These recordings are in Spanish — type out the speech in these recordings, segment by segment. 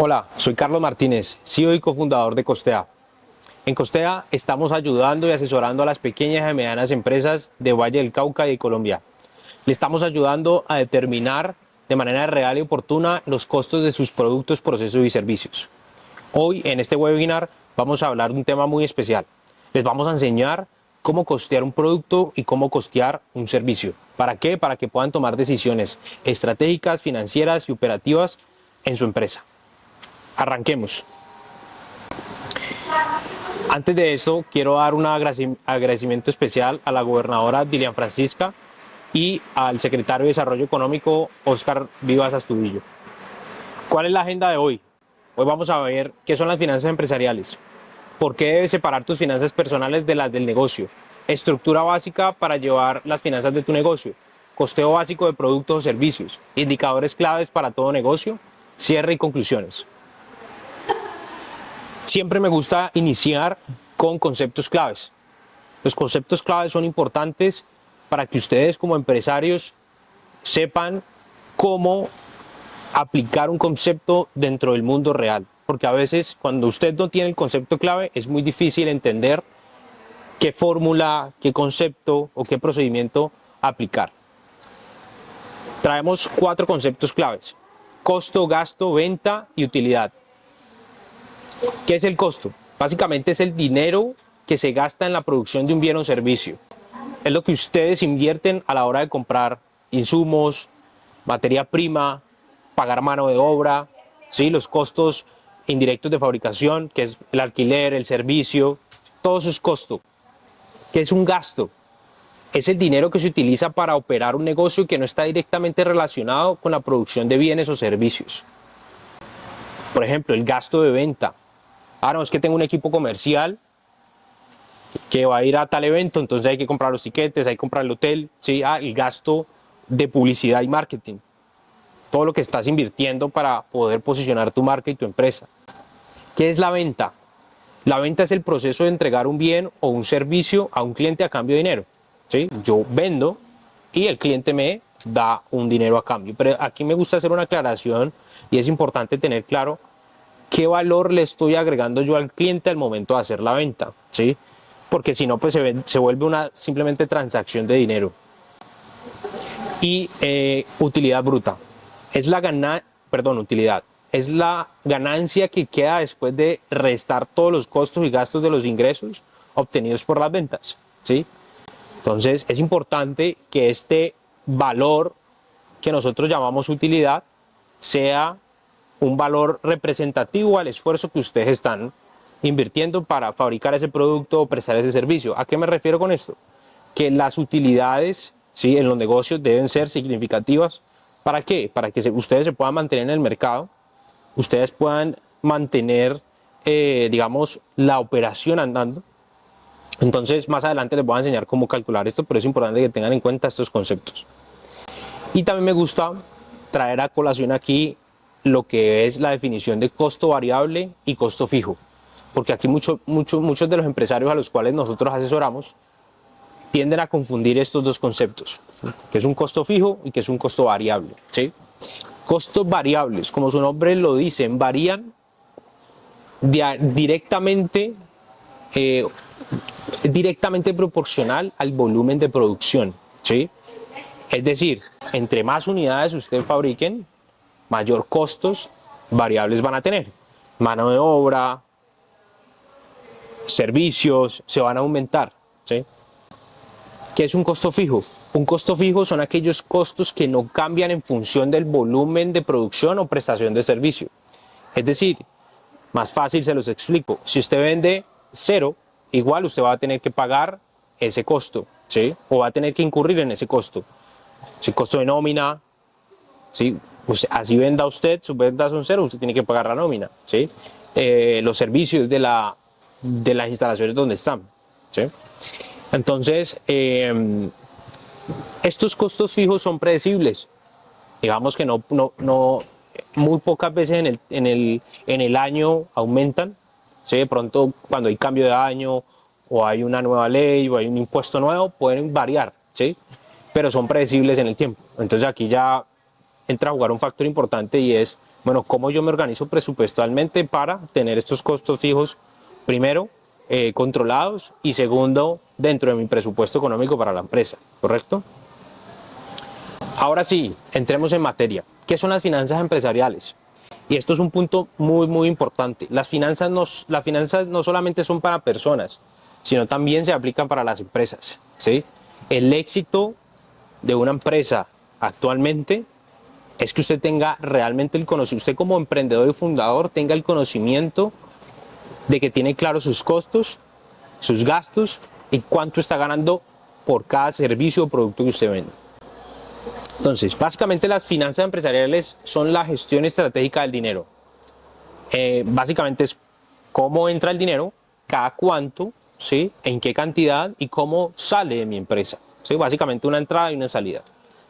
Hola, soy Carlos Martínez, CEO y cofundador de Costea. En Costea estamos ayudando y asesorando a las pequeñas y medianas empresas de Valle del Cauca y de Colombia. Le estamos ayudando a determinar de manera real y oportuna los costos de sus productos, procesos y servicios. Hoy en este webinar vamos a hablar de un tema muy especial. Les vamos a enseñar cómo costear un producto y cómo costear un servicio. ¿Para qué? Para que puedan tomar decisiones estratégicas, financieras y operativas en su empresa. Arranquemos. Antes de eso, quiero dar un agradecimiento especial a la gobernadora Dilian Francisca y al secretario de Desarrollo Económico, Óscar Vivas Astudillo. ¿Cuál es la agenda de hoy? Hoy vamos a ver qué son las finanzas empresariales, por qué debes separar tus finanzas personales de las del negocio, estructura básica para llevar las finanzas de tu negocio, costeo básico de productos o servicios, indicadores claves para todo negocio, cierre y conclusiones. Siempre me gusta iniciar con conceptos claves. Los conceptos claves son importantes para que ustedes como empresarios sepan cómo aplicar un concepto dentro del mundo real. Porque a veces cuando usted no tiene el concepto clave es muy difícil entender qué fórmula, qué concepto o qué procedimiento aplicar. Traemos 4 conceptos claves: costo, gasto, venta y utilidad. ¿Qué es el costo? Básicamente es el dinero que se gasta en la producción de un bien o servicio. Es lo que ustedes invierten a la hora de comprar insumos, materia prima, pagar mano de obra, ¿sí? Los costos indirectos de fabricación, que es el alquiler, el servicio, todo eso es costo. ¿Qué es un gasto? Es el dinero que se utiliza para operar un negocio que no está directamente relacionado con la producción de bienes o servicios. Por ejemplo, el gasto de venta. No, es que tengo un equipo comercial que va a ir a tal evento, entonces hay que comprar los tiquetes, hay que comprar el hotel, ¿sí? El gasto de publicidad y marketing. Todo lo que estás invirtiendo para poder posicionar tu marca y tu empresa. ¿Qué es la venta? La venta es el proceso de entregar un bien o un servicio a un cliente a cambio de dinero, ¿sí? Yo vendo y el cliente me da un dinero a cambio. Pero aquí me gusta hacer una aclaración y es importante tener claro qué valor le estoy agregando yo al cliente al momento de hacer la venta, ¿sí? Porque si no, pues se vuelve una simplemente transacción de dinero. Y utilidad bruta. Es la utilidad. Es la ganancia que queda después de restar todos los costos y gastos de los ingresos obtenidos por las ventas, ¿sí? Entonces, es importante que este valor que nosotros llamamos utilidad sea un valor representativo al esfuerzo que ustedes están invirtiendo para fabricar ese producto o prestar ese servicio. ¿A qué me refiero con esto? Que las utilidades, ¿sí?, en los negocios deben ser significativas. ¿Para qué? Para que ustedes se puedan mantener en el mercado, ustedes puedan mantener, digamos, la operación andando. Entonces, más adelante les voy a enseñar cómo calcular esto, pero es importante que tengan en cuenta estos conceptos. Y también me gusta traer a colación aquí lo que es la definición de costo variable y costo fijo, porque aquí muchos de los empresarios a los cuales nosotros asesoramos tienden a confundir estos dos conceptos, que es un costo fijo y que es un costo variable, ¿sí? Costos variables, como su nombre lo dice, varían directamente proporcional al volumen de producción, ¿sí? Es decir, entre más unidades ustedes fabriquen, mayor costos variables van a tener. Mano de obra, servicios se van a aumentar, ¿sí? ¿Qué es un costo fijo? Un costo fijo son aquellos costos que no cambian en función del volumen de producción o prestación de servicio. Es decir, más fácil se los explico. Si usted vende 0, igual usted va a tener que pagar ese costo, ¿sí? O va a tener que incurrir en ese costo. Si costo de nómina, ¿sí? Pues así venda usted, sus ventas son 0, usted tiene que pagar la nómina, ¿sí? Los servicios de las instalaciones donde están, ¿sí? Entonces, estos costos fijos son predecibles. Digamos que no muy pocas veces en el año aumentan, ¿sí? De pronto cuando hay cambio de año o hay una nueva ley o hay un impuesto nuevo pueden variar, ¿sí? Pero son predecibles en el tiempo. Entonces aquí ya entra a jugar un factor importante y es Bueno, ¿cómo yo me organizo presupuestalmente para tener estos costos fijos, primero, controlados y segundo, dentro de mi presupuesto económico para la empresa? ¿Correcto? Ahora sí, entremos en materia. ¿Qué son las finanzas empresariales? Y esto es un punto muy importante. Las finanzas no solamente son para personas, sino también se aplican para las empresas, ¿sí? El éxito de una empresa actualmente es que usted tenga realmente el conocimiento, usted como emprendedor y fundador tenga el conocimiento de que tiene claros sus costos, sus gastos y cuánto está ganando por cada servicio o producto que usted vende. Entonces, básicamente las finanzas empresariales son la gestión estratégica del dinero. Básicamente es cómo entra el dinero, cada cuánto, ¿sí? En qué cantidad y cómo sale de mi empresa, ¿sí? Básicamente una entrada y una salida.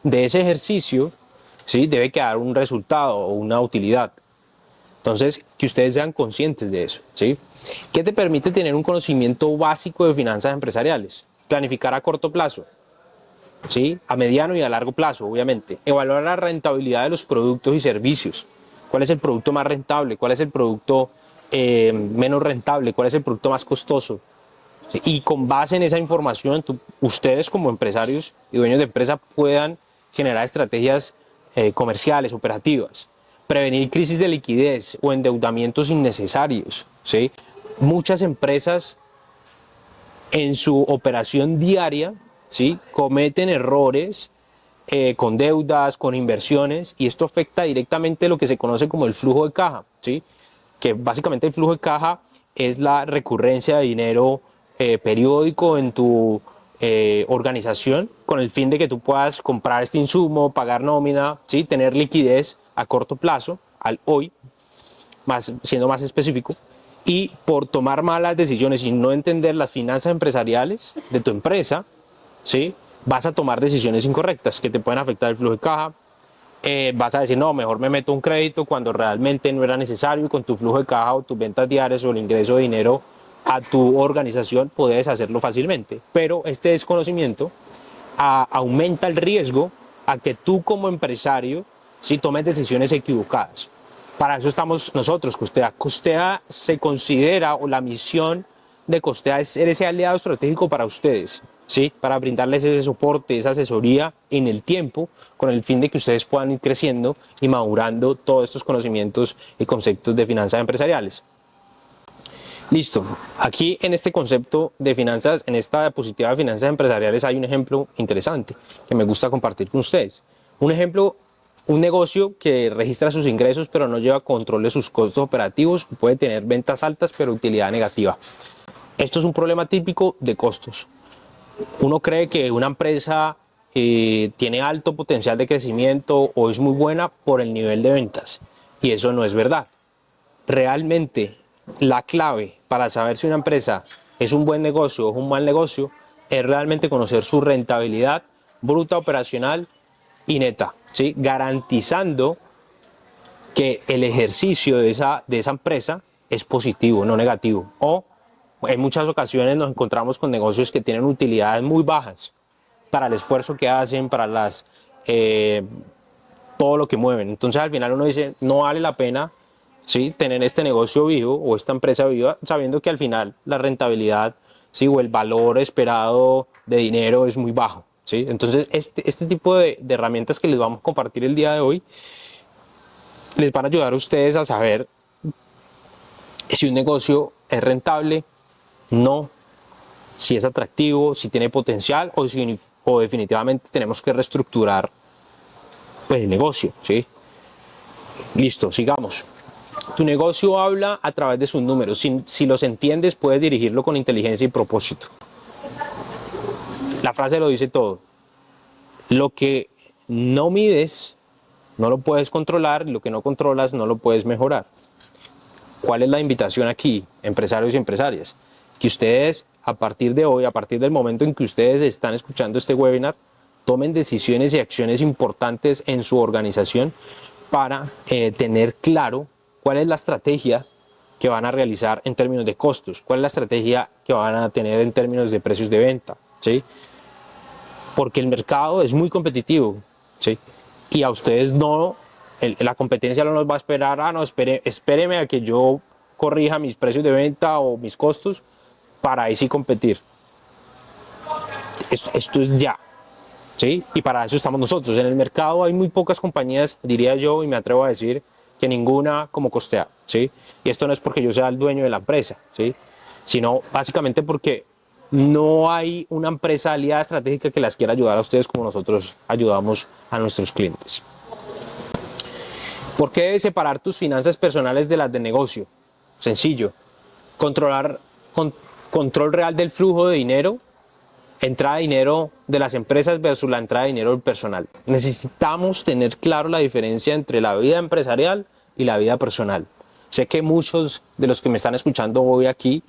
De ese ejercicio, ¿sí? Debe quedar un resultado o una utilidad. Entonces, que ustedes sean conscientes de eso, ¿sí? ¿Qué te permite tener un conocimiento básico de finanzas empresariales? Planificar a corto plazo, ¿sí? A mediano y a largo plazo, obviamente. Evaluar la rentabilidad de los productos y servicios. ¿Cuál es el producto más rentable? ¿Cuál es el producto menos rentable? ¿Cuál es el producto más costoso? ¿Sí? Y con base en esa información, ustedes como empresarios y dueños de empresa puedan generar estrategias comerciales, operativas. Prevenir crisis de liquidez o endeudamientos innecesarios, ¿sí? Muchas empresas en su operación diaria, ¿sí? Cometen errores con deudas, con inversiones, y esto afecta directamente lo que se conoce como el flujo de caja, ¿sí? Que básicamente el flujo de caja es la recurrencia de dinero periódico en tu organización con el fin de que tú puedas comprar este insumo, pagar nómina, ¿sí? Tener liquidez a corto plazo, al hoy, siendo más específico, y por tomar malas decisiones y no entender las finanzas empresariales de tu empresa, ¿sí? Vas a tomar decisiones incorrectas que te pueden afectar el flujo de caja. Vas a decir, no, mejor me meto un crédito cuando realmente no era necesario, y con tu flujo de caja o tus ventas diarias o el ingreso de dinero a tu organización puedes hacerlo fácilmente. Pero este desconocimiento aumenta el riesgo a que tú como empresario, ¿sí? Tomes decisiones equivocadas. Para eso estamos nosotros, Costea. Costea se considera, o la misión de Costea es ser ese aliado estratégico para ustedes, ¿sí? Para brindarles ese soporte, esa asesoría en el tiempo, con el fin de que ustedes puedan ir creciendo y madurando todos estos conocimientos y conceptos de finanzas empresariales. Listo. Aquí en este concepto de finanzas, en esta diapositiva de finanzas empresariales, hay un ejemplo interesante que me gusta compartir con ustedes. Un ejemplo, un negocio que registra sus ingresos pero no lleva control de sus costos operativos, puede tener ventas altas pero utilidad negativa. Esto es un problema típico de costos. Uno cree que una empresa tiene alto potencial de crecimiento o es muy buena por el nivel de ventas, y eso no es verdad. Realmente la clave para saber si una empresa es un buen negocio o es un mal negocio es realmente conocer su rentabilidad bruta operacional y neta, ¿sí? Garantizando que el ejercicio de esa empresa es positivo, no negativo. O en muchas ocasiones nos encontramos con negocios que tienen utilidades muy bajas para el esfuerzo que hacen, para todo lo que mueven. Entonces al final uno dice, no vale la pena, ¿sí? Tener este negocio vivo o esta empresa viva, sabiendo que al final la rentabilidad, ¿sí? O el valor esperado de dinero es muy bajo, ¿sí? Entonces este tipo de herramientas que les vamos a compartir el día de hoy les van a ayudar a ustedes a saber si un negocio es rentable, no, si es atractivo, si tiene potencial o definitivamente tenemos que reestructurar, pues, el negocio, ¿sí? Listo, sigamos. Tu negocio habla a través de sus números. Si los entiendes, puedes dirigirlo con inteligencia y propósito. La frase lo dice todo. Lo que no mides, no lo puedes controlar, y lo que no controlas, no lo puedes mejorar. ¿Cuál es la invitación aquí, empresarios y empresarias? Que ustedes, a partir de hoy, a partir del momento en que ustedes están escuchando este webinar, tomen decisiones y acciones importantes en su organización para tener claro cuál es la estrategia que van a realizar en términos de costos, cuál es la estrategia que van a tener en términos de precios de venta, ¿sí? Porque el mercado es muy competitivo, ¿sí? Y a ustedes no la competencia no nos va a esperar, no, espéreme a que yo corrija mis precios de venta o mis costos para ahí sí competir. Esto es ya, ¿sí? Y para eso estamos nosotros. En el mercado hay muy pocas compañías, diría yo, y me atrevo a decir que ninguna como Costea, ¿sí? Y esto no es porque yo sea el dueño de la empresa, ¿sí? Sino básicamente porque no hay una empresa aliada estratégica que las quiera ayudar a ustedes como nosotros ayudamos a nuestros clientes. ¿Por qué debes separar tus finanzas personales de las de negocio? Sencillo. Control real del flujo de dinero, entrada de dinero de las empresas versus la entrada de dinero del personal. Necesitamos tener claro la diferencia entre la vida empresarial y la vida personal. Sé que muchos de los que me están escuchando hoy aquí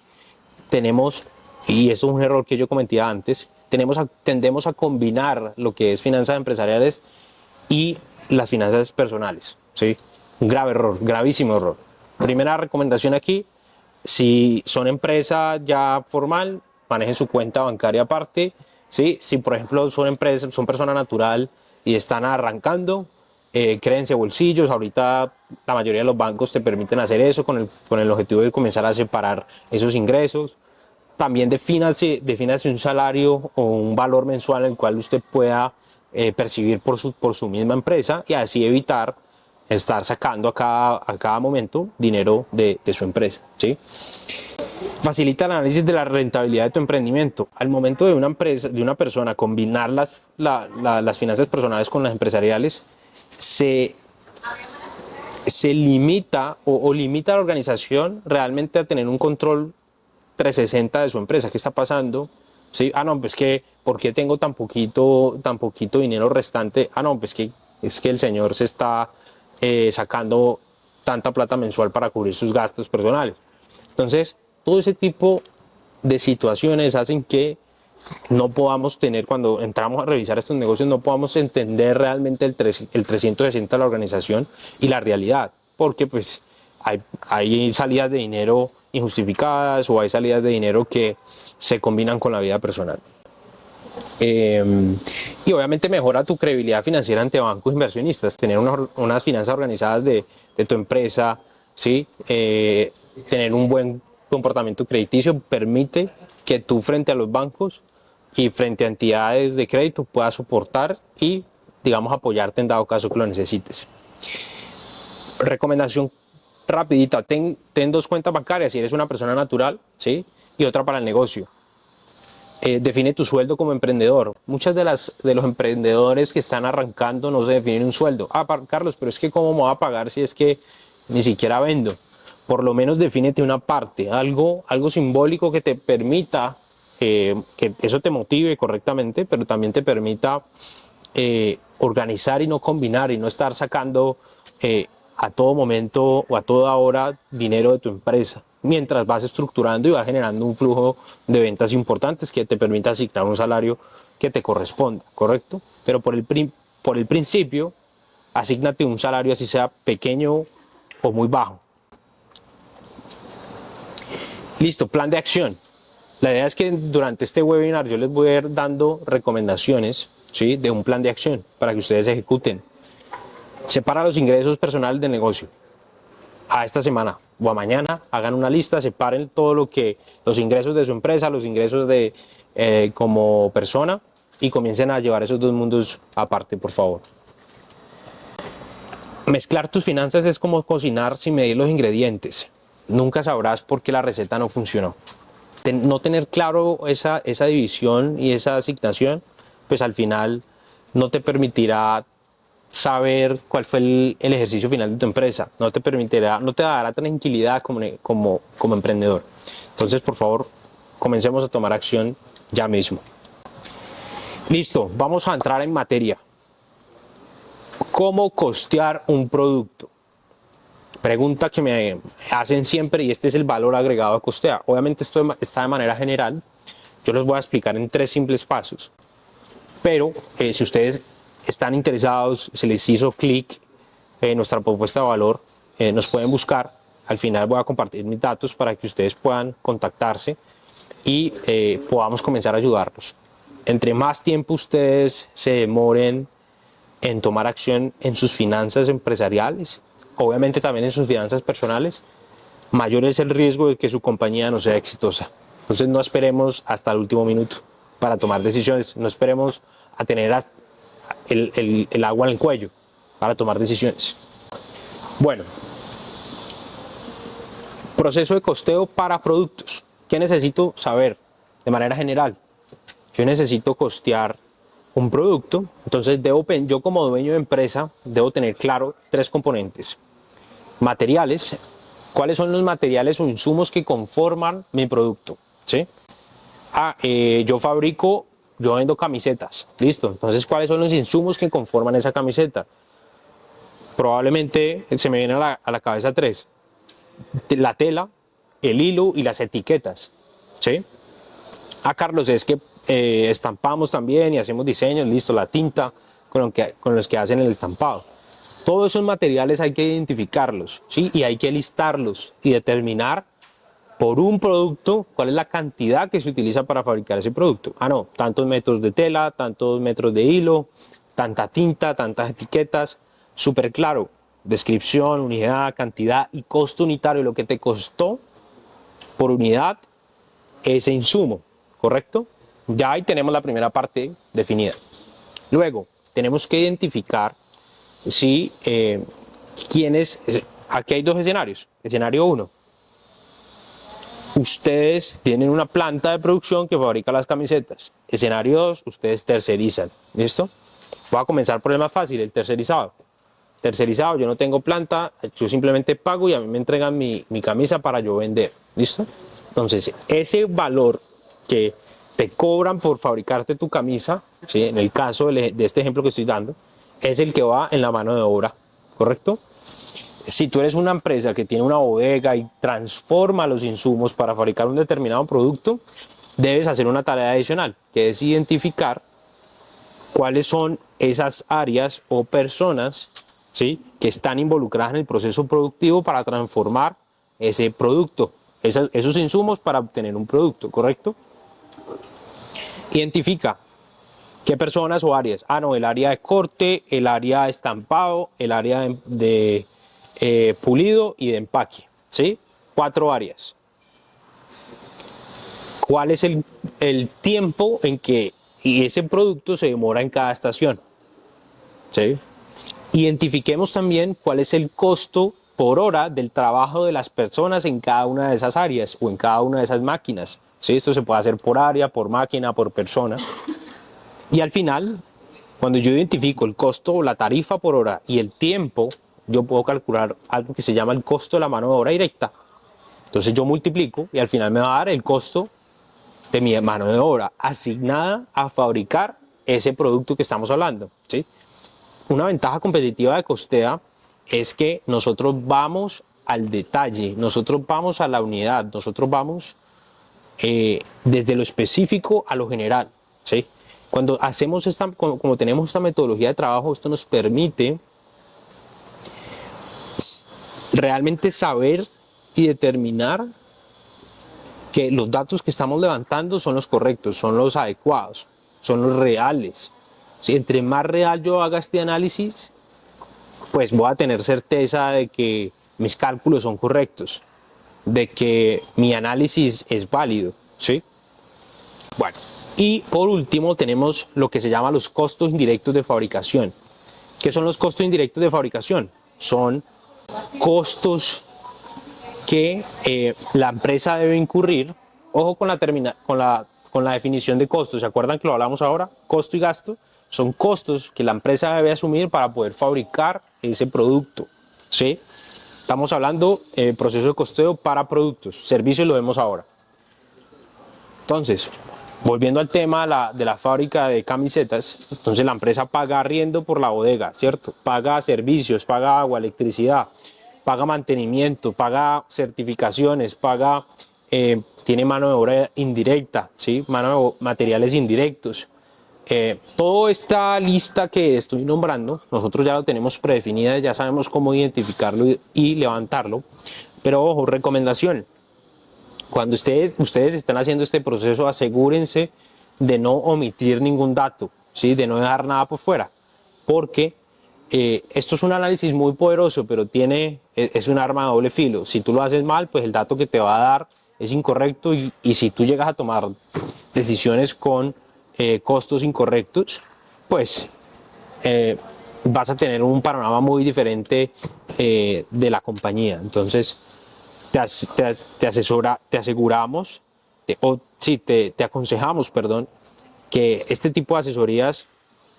tenemos, y eso es un error que yo cometía antes, tendemos a combinar lo que es finanzas empresariales y las finanzas personales, ¿sí? Un grave error, gravísimo error. Primera recomendación aquí, si son empresa ya formal, manejen su cuenta bancaria aparte, ¿sí? Si por ejemplo son persona natural y están arrancando, créense bolsillos. Ahorita la mayoría de los bancos te permiten hacer eso con el objetivo de comenzar a separar esos ingresos. También defínase un salario o un valor mensual en el cual usted pueda percibir por su misma empresa y así evitar estar sacando a cada momento dinero de su empresa, ¿sí? Facilita el análisis de la rentabilidad de tu emprendimiento. Al momento de una persona combinar las finanzas personales con las empresariales, se limita o limita a la organización realmente a tener un control 360 de su empresa. ¿Qué está pasando? ¿Sí? No, pues que, ¿por qué tengo tan poquito dinero restante? No, pues que es que el señor se está sacando tanta plata mensual para cubrir sus gastos personales. Entonces, todo ese tipo de situaciones hacen que no podamos tener, cuando entramos a revisar estos negocios, no podamos entender realmente el 360 de la organización y la realidad, porque pues hay salidas de dinero injustificadas o hay salidas de dinero que se combinan con la vida personal. Y obviamente mejora tu credibilidad financiera ante bancos inversionistas, tener unas finanzas organizadas de tu empresa, ¿sí? Tener un buen comportamiento crediticio permite que tú frente a los bancos y frente a entidades de crédito puedas soportar y, digamos, apoyarte en dado caso que lo necesites. Recomendación rapidita, ten 2 cuentas bancarias si eres una persona natural, ¿sí? Y otra para el negocio. Define tu sueldo como emprendedor. Muchas de los emprendedores que están arrancando no se definen un sueldo. Carlos, pero es que ¿cómo me voy a pagar si es que ni siquiera vendo? Por lo menos defínete una parte, algo simbólico que te permita, que eso te motive correctamente, pero también te permita organizar y no combinar y no estar sacando a todo momento o a toda hora dinero de tu empresa, mientras vas estructurando y vas generando un flujo de ventas importantes que te permita asignar un salario que te corresponda, ¿correcto? Pero por el principio, asígnate un salario así sea pequeño o muy bajo. Listo, plan de acción. La idea es que durante este webinar yo les voy a ir dando recomendaciones, ¿sí? De un plan de acción para que ustedes ejecuten. Separa los ingresos personales del negocio. A esta semana o a mañana hagan una lista, separen todo los ingresos de su empresa, los ingresos de como persona y comiencen a llevar esos 2 mundos aparte, por favor. Mezclar tus finanzas es como cocinar sin medir los ingredientes. Nunca sabrás por qué la receta no funcionó. No tener claro esa división y esa asignación, pues al final no te permitirá saber cuál fue el ejercicio final de tu empresa, no te dará tranquilidad como emprendedor. Entonces, por favor, comencemos a tomar acción ya mismo. Listo, vamos a entrar en materia. ¿Cómo costear un producto? Pregunta que me hacen siempre y este es el valor agregado a Costea. Obviamente esto está de manera general. Yo les voy a explicar en 3 simples pasos. Pero si ustedes están interesados, se les hizo clic en nuestra propuesta de valor, nos pueden buscar. Al final voy a compartir mis datos para que ustedes puedan contactarse y podamos comenzar a ayudarlos. Entre más tiempo ustedes se demoren en tomar acción en sus finanzas empresariales, obviamente también en sus finanzas personales, mayor es el riesgo de que su compañía no sea exitosa. Entonces no esperemos hasta el último minuto para tomar decisiones, no esperemos a tener el agua en el cuello para tomar decisiones. Bueno, proceso de costeo para productos. ¿Qué necesito saber de manera general? Yo necesito costear un producto, entonces yo como dueño de empresa debo tener claro 3 componentes. Materiales, ¿cuáles son los materiales o insumos que conforman mi producto? ¿Sí? Yo vendo camisetas, listo, entonces ¿cuáles son los insumos que conforman esa camiseta? Probablemente se me viene a la cabeza 3, la tela, el hilo y las etiquetas, ¿sí? Carlos, es que estampamos también y hacemos diseños, listo, la tinta con los que hacen el estampado. Todos esos materiales hay que identificarlos, ¿sí? Y hay que listarlos y determinar por un producto cuál es la cantidad que se utiliza para fabricar ese producto. No, tantos metros de tela, tantos metros de hilo, tanta tinta, tantas etiquetas, súper claro, descripción, unidad, cantidad y costo unitario, lo que te costó por unidad ese insumo, ¿correcto? Ya ahí tenemos la primera parte definida. Luego, tenemos que identificar si aquí hay 2 escenarios. Escenario 1. Ustedes tienen una planta de producción que fabrica las camisetas. Escenario 2, ustedes tercerizan. ¿Listo? Voy a comenzar por el más fácil, el tercerizado. Tercerizado, yo no tengo planta, yo simplemente pago y a mí me entregan mi camisa para yo vender. ¿Listo? Entonces, ese valor que te cobran por fabricarte tu camisa, ¿sí? En el caso de este ejemplo que estoy dando, es el que va en la mano de obra, ¿correcto? Si tú eres una empresa que tiene una bodega y transforma los insumos para fabricar un determinado producto, debes hacer una tarea adicional, que es identificar cuáles son esas áreas o personas, ¿sí?, que están involucradas en el proceso productivo para transformar ese producto, esos insumos para obtener un producto, ¿correcto? Identifica qué personas o áreas. El área de corte, el área de estampado, el área de pulido y de empaque, ¿sí? 4 áreas. ¿Cuál es el tiempo en que ese producto se demora en cada estación? ¿Sí? Identifiquemos también cuál es el costo por hora del trabajo de las personas en cada una de esas áreas o en cada una de esas máquinas. ¿Sí? Esto se puede hacer por área, por máquina, por persona. Y al final, cuando yo identifico el costo o la tarifa por hora y el tiempo, yo puedo calcular algo que se llama el costo de la mano de obra directa. Entonces yo multiplico y al final me va a dar el costo de mi mano de obra asignada a fabricar ese producto que estamos hablando, ¿sí? Una ventaja competitiva de Costea es que nosotros vamos al detalle, nosotros vamos a la unidad, nosotros vamos desde lo específico a lo general, ¿sí? Cuando hacemos como tenemos esta metodología de trabajo, esto nos permite realmente saber y determinar que los datos que estamos levantando son los correctos, son los adecuados, son los reales. Si entre más real yo haga este análisis, pues voy a tener certeza de que mis cálculos son correctos, de que mi análisis es válido, ¿sí? Bueno, y por último tenemos lo que se llama los costos indirectos de fabricación. ¿Qué son los costos indirectos de fabricación? Son costos que la empresa debe incurrir. Ojo con la definición de costos. ¿Se acuerdan que lo hablamos ahora? Costo y gasto son costos que la empresa debe asumir para poder fabricar ese producto, ¿sí? Estamos hablando del proceso de costeo para productos. Servicios lo vemos ahora. Entonces, volviendo al tema de la fábrica de camisetas, entonces la empresa paga arriendo por la bodega, ¿cierto? Paga servicios, paga agua, electricidad, paga mantenimiento, paga certificaciones, tiene mano de obra indirecta, ¿sí? Materiales indirectos. Toda esta lista que estoy nombrando, nosotros ya lo tenemos predefinida, ya sabemos cómo identificarlo y levantarlo. Pero ojo, recomendación, cuando ustedes están haciendo este proceso, asegúrense de no omitir ningún dato, ¿sí? De no dejar nada por fuera. porque esto es un análisis muy poderoso, pero es un arma de doble filo. Si tú lo haces mal, pues el dato que te va a dar es incorrecto y si tú llegas a tomar decisiones con costos incorrectos, pues vas a tener un panorama muy diferente de la compañía. Entonces, te aseguramos, te aconsejamos, perdón, que este tipo de asesorías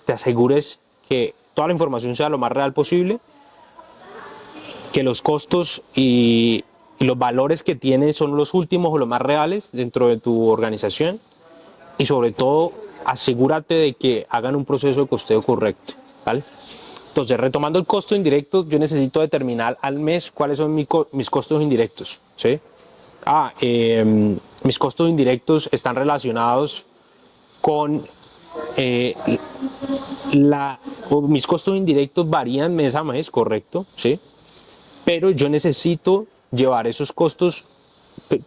te asegures que toda la información sea lo más real posible, que los costos y los valores que tienes son los últimos o los más reales dentro de tu organización y sobre todo asegúrate de que hagan un proceso de costeo correcto, ¿vale? Entonces, retomando el costo indirecto, yo necesito determinar al mes cuáles son mis costos indirectos, ¿sí? Mis costos indirectos están relacionados con mis costos indirectos varían mes a mes, correcto, ¿sí? Pero yo necesito llevar esos costos,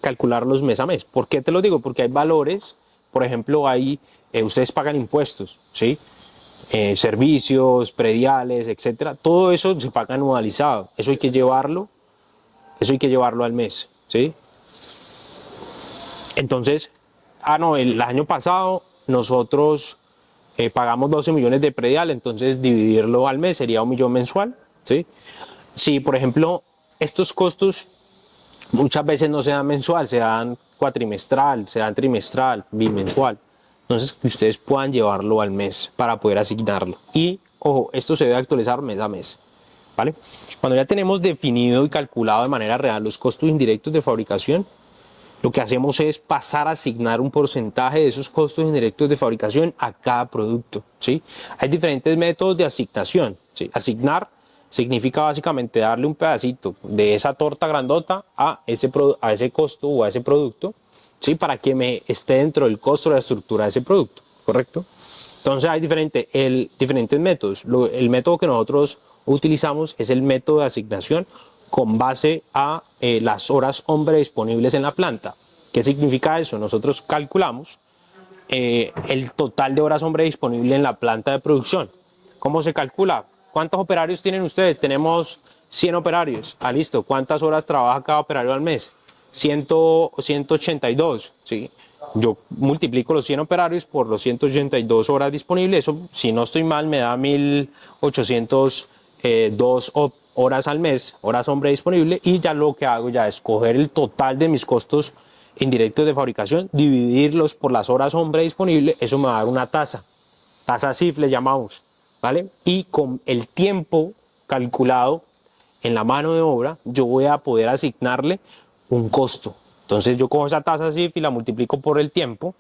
calcularlos mes a mes. ¿Por qué te lo digo? Porque hay valores, por ejemplo, ustedes pagan impuestos, ¿sí? Servicios, prediales, etcétera. Todo eso se paga anualizado. Eso hay que llevarlo al mes, ¿sí? Entonces, el año pasado nosotros pagamos 12 millones de predial, entonces dividirlo al mes sería 1 millón mensual, ¿sí? Si, por ejemplo, estos costos muchas veces no se dan mensual, se dan cuatrimestral, se dan trimestral, bimensual. Entonces, que ustedes puedan llevarlo al mes para poder asignarlo. Y, ojo, esto se debe actualizar mes a mes, ¿vale? Cuando ya tenemos definido y calculado de manera real los costos indirectos de fabricación, lo que hacemos es pasar a asignar un porcentaje de esos costos indirectos de fabricación a cada producto, ¿sí? Hay diferentes métodos de asignación, ¿sí? Asignar significa básicamente darle un pedacito de esa torta grandota a ese costo o a ese producto, ¿sí? Para que me esté dentro del costo de la estructura de ese producto, ¿correcto? Entonces hay diferentes métodos. El método que nosotros utilizamos es el método de asignación con base a las horas hombre disponibles en la planta. ¿Qué significa eso? Nosotros calculamos el total de horas hombre disponible en la planta de producción. ¿Cómo se calcula? ¿Cuántos operarios tienen ustedes? Tenemos 100 operarios. Ah, listo. ¿Cuántas horas trabaja cada operario al mes? 182, ¿sí? Yo multiplico los 100 operarios por los 182 horas disponibles. Eso, si no estoy mal, me da 1802 horas al mes, horas hombre disponible, y ya lo que hago ya es coger el total de mis costos indirectos de fabricación, dividirlos por las horas hombre disponible, eso me va a dar una tasa CIF le llamamos, ¿vale? Y con el tiempo calculado en la mano de obra, yo voy a poder asignarle un costo. Entonces yo cojo esa tasa CIF y la multiplico por el tiempo.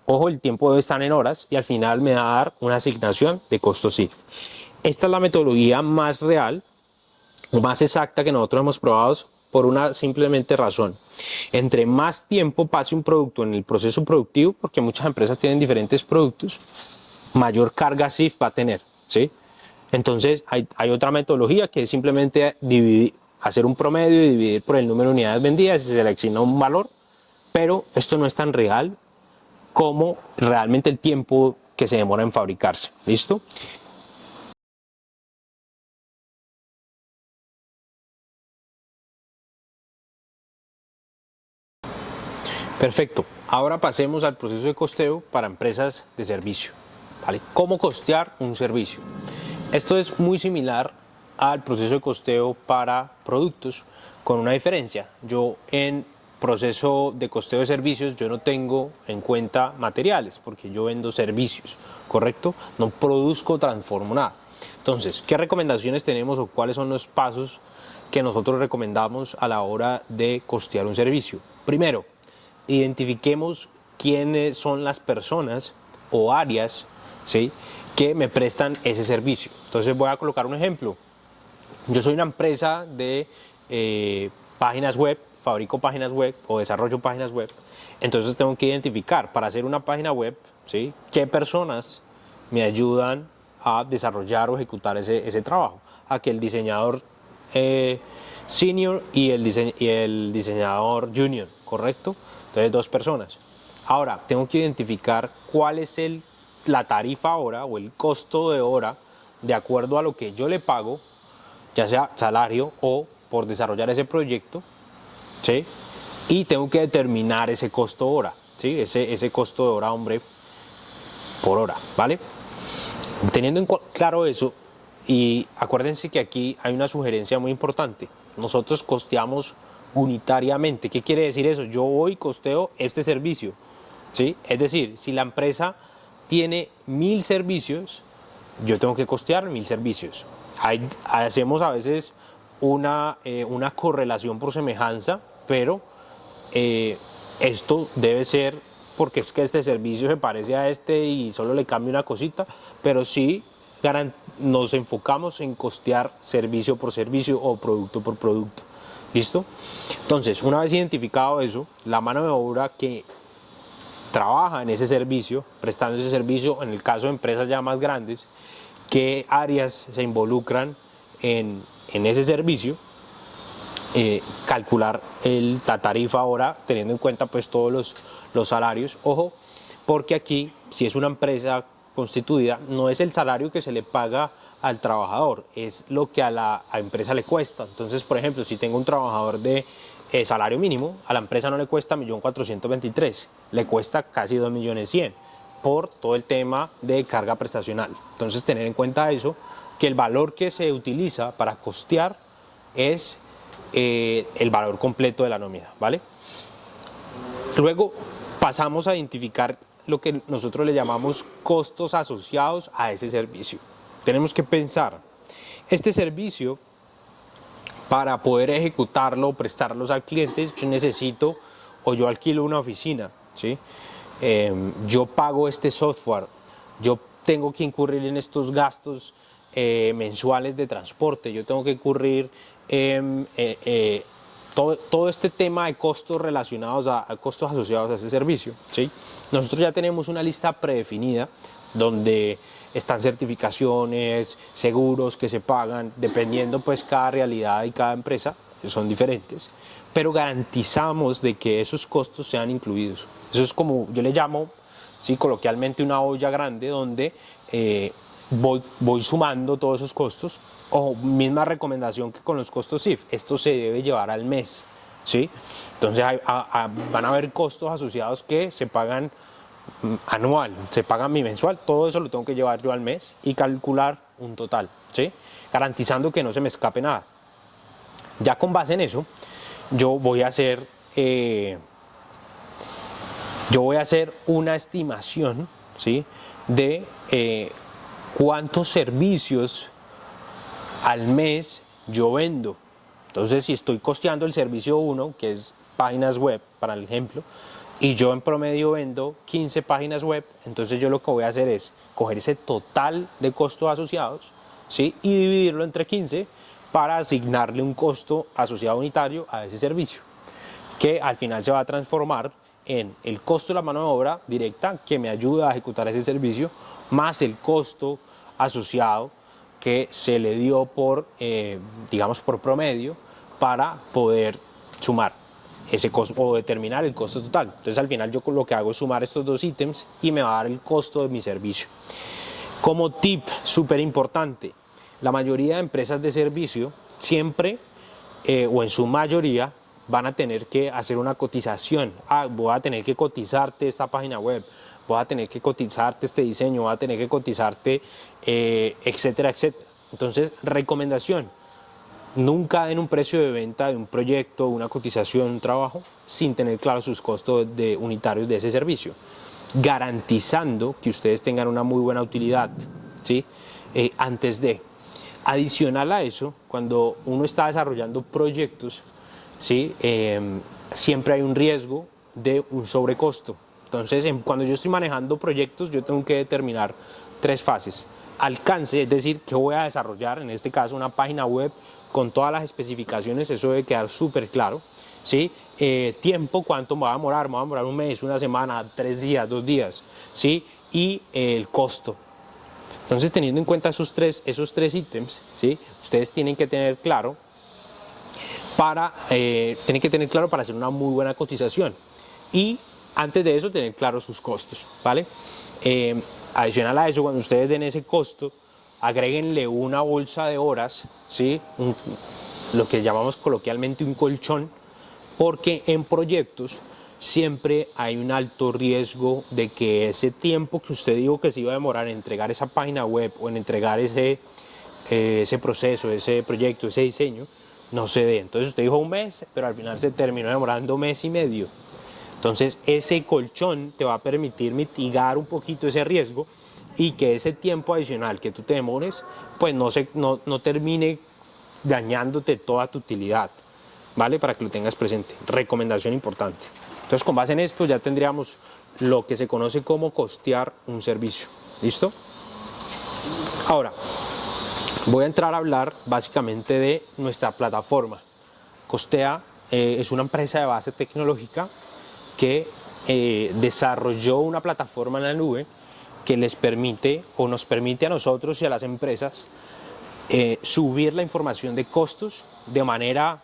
Ojo, el tiempo debe estar en horas y al final me va a dar una asignación de costo CIF. Esta es la metodología más real o más exacta que nosotros hemos probado por una simplemente razón. Entre más tiempo pase un producto en el proceso productivo, porque muchas empresas tienen diferentes productos, mayor carga CIF va a tener, ¿sí? Entonces hay otra metodología que es simplemente hacer un promedio y dividir por el número de unidades vendidas y se le asigna un valor, pero esto no es tan real como realmente el tiempo que se demora en fabricarse, ¿listo? Perfecto, ahora pasemos al proceso de costeo para empresas de servicio, ¿vale? ¿Cómo costear un servicio? Esto es muy similar al proceso de costeo para productos, con una diferencia. Yo en proceso de costeo de servicios, yo no tengo en cuenta materiales, porque yo vendo servicios, ¿correcto? No produzco, transformo nada. Entonces, ¿qué recomendaciones tenemos o cuáles son los pasos que nosotros recomendamos a la hora de costear un servicio? Primero, identifiquemos quiénes son las personas o áreas, ¿sí?, que me prestan ese servicio. Entonces voy a colocar un ejemplo. Yo soy una empresa de páginas web, fabrico páginas web o desarrollo páginas web. Entonces tengo que identificar para hacer una página web, ¿sí?, qué personas me ayudan a desarrollar o ejecutar ese trabajo. Aquí el diseñador senior y el diseñador junior, ¿correcto? Entonces 2 personas. Ahora tengo que identificar cuál es la tarifa hora o el costo de hora de acuerdo a lo que yo le pago, ya sea salario o por desarrollar ese proyecto, ¿sí? Y tengo que determinar ese costo hora, ¿sí? Ese costo de hora hombre por hora, ¿vale? Teniendo en claro eso, y acuérdense que aquí hay una sugerencia muy importante. Nosotros costeamos unitariamente. ¿Qué quiere decir eso? Yo hoy costeo este servicio, ¿sí? Es decir, si la empresa tiene 1000 servicios, yo tengo que costear 1000 servicios. Hacemos a veces una correlación por semejanza, pero esto debe ser porque es que este servicio se parece a este y solo le cambia una cosita, pero sí nos enfocamos en costear servicio por servicio o producto por producto. ¿Listo? Entonces, una vez identificado eso, la mano de obra que trabaja en ese servicio, prestando ese servicio, en el caso de empresas ya más grandes, qué áreas se involucran en ese servicio, calcular la tarifa ahora teniendo en cuenta pues todos los salarios. Ojo, porque aquí si es una empresa constituida no es el salario que se le paga al trabajador, es lo que a la empresa le cuesta. Entonces, por ejemplo, si tengo un trabajador de salario mínimo, a la empresa no le cuesta 1.423.000, le cuesta casi 2.100.000 por todo el tema de carga prestacional. Entonces, tener en cuenta eso, que el valor que se utiliza para costear es el valor completo de la nómina, ¿vale? Luego pasamos a identificar lo que nosotros le llamamos costos asociados a ese servicio. Tenemos que pensar, este servicio, para poder ejecutarlo o prestarlos al cliente, yo necesito o yo alquilo una oficina, ¿sí? Yo pago este software, yo tengo que incurrir en estos gastos mensuales de transporte, yo tengo que incurrir todo este tema de costos relacionados a costos asociados a ese servicio, ¿sí? Nosotros ya tenemos una lista predefinida donde están certificaciones, seguros que se pagan, dependiendo pues cada realidad y cada empresa, son diferentes, pero garantizamos de que esos costos sean incluidos. Eso es como yo le llamo, ¿sí?, coloquialmente una olla grande donde voy sumando todos esos costos. O misma recomendación que con los costos SIF, esto se debe llevar al mes, ¿sí? Entonces van a haber costos asociados que se pagan anual, se pagan bimensual, todo eso lo tengo que llevar yo al mes y calcular un total, ¿sí? Garantizando que no se me escape nada. Ya con base en eso, yo voy a hacer una estimación, ¿sí?, de cuántos servicios al mes yo vendo. Entonces, si estoy costeando el servicio 1, que es páginas web, para el ejemplo, y yo en promedio vendo 15 páginas web, entonces yo lo que voy a hacer es coger ese total de costos asociados, ¿sí?, y dividirlo entre 15 para asignarle un costo asociado unitario a ese servicio, que al final se va a transformar en el costo de la mano de obra directa que me ayuda a ejecutar ese servicio, más el costo asociado que se le dio por, digamos, por promedio para poder sumar ese costo o determinar el costo total. Entonces al final yo lo que hago es sumar estos dos ítems y me va a dar el costo de mi servicio. Como tip súper importante, la mayoría de empresas de servicio siempre o en su mayoría van a tener que hacer una cotización. Voy a tener que cotizarte esta página web, voy a tener que cotizarte este diseño, voy a tener que cotizarte, etcétera, etcétera. Entonces, recomendación, nunca den un precio de venta de un proyecto, una cotización, un trabajo, sin tener claros sus costos unitarios de ese servicio, garantizando que ustedes tengan una muy buena utilidad, ¿sí?, antes de. Adicional a eso, cuando uno está desarrollando proyectos, ¿sí?, siempre hay un riesgo de un sobrecosto. Entonces, cuando yo estoy manejando proyectos, yo tengo que determinar 3 fases. Alcance, es decir, que voy a desarrollar, en este caso una página web con todas las especificaciones, eso debe quedar súper claro, ¿sí? Tiempo, cuánto me va a demorar, un mes, una semana, 3 días, 2 días, ¿sí? Y el costo. Entonces, teniendo en cuenta esos tres ítems, ¿sí?, ustedes tienen que tener claro para hacer una muy buena cotización. Y antes de eso, tener claros sus costos, ¿vale? Adicional a eso, cuando ustedes den ese costo agréguenle una bolsa de horas, ¿sí? Lo que llamamos coloquialmente un colchón, porque en proyectos siempre hay un alto riesgo de que ese tiempo que usted dijo que se iba a demorar en entregar esa página web o en entregar ese proceso, ese proyecto, ese diseño, no se dé. Entonces usted dijo un mes, pero al final se terminó demorando 1 mes y medio. Entonces ese colchón te va a permitir mitigar un poquito ese riesgo y que ese tiempo adicional que tú te demores, pues no termine dañándote toda tu utilidad, ¿vale? Para que lo tengas presente. Recomendación importante. Entonces, con base en esto ya tendríamos lo que se conoce como costear un servicio. ¿Listo? Ahora, voy a entrar a hablar básicamente de nuestra plataforma. Costea es una empresa de base tecnológica que desarrolló una plataforma en la nube que les permite o nos permite a nosotros y a las empresas subir la información de costos de manera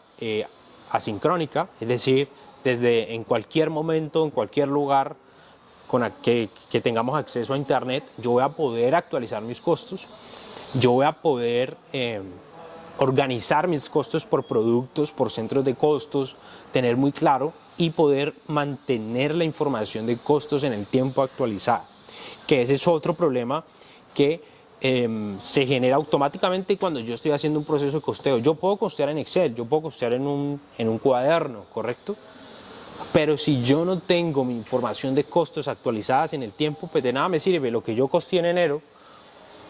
asincrónica, es decir, desde en cualquier momento, en cualquier lugar que tengamos acceso a internet, yo voy a poder actualizar mis costos, yo voy a poder organizar mis costos por productos, por centros de costos, tener muy claro y poder mantener la información de costos en el tiempo actualizada, que ese es otro problema que se genera automáticamente cuando yo estoy haciendo un proceso de costeo. Yo puedo costear en Excel, yo puedo costear en un cuaderno, ¿correcto? Pero si yo no tengo mi información de costos actualizadas en el tiempo, pues de nada me sirve. Lo que yo costeé en enero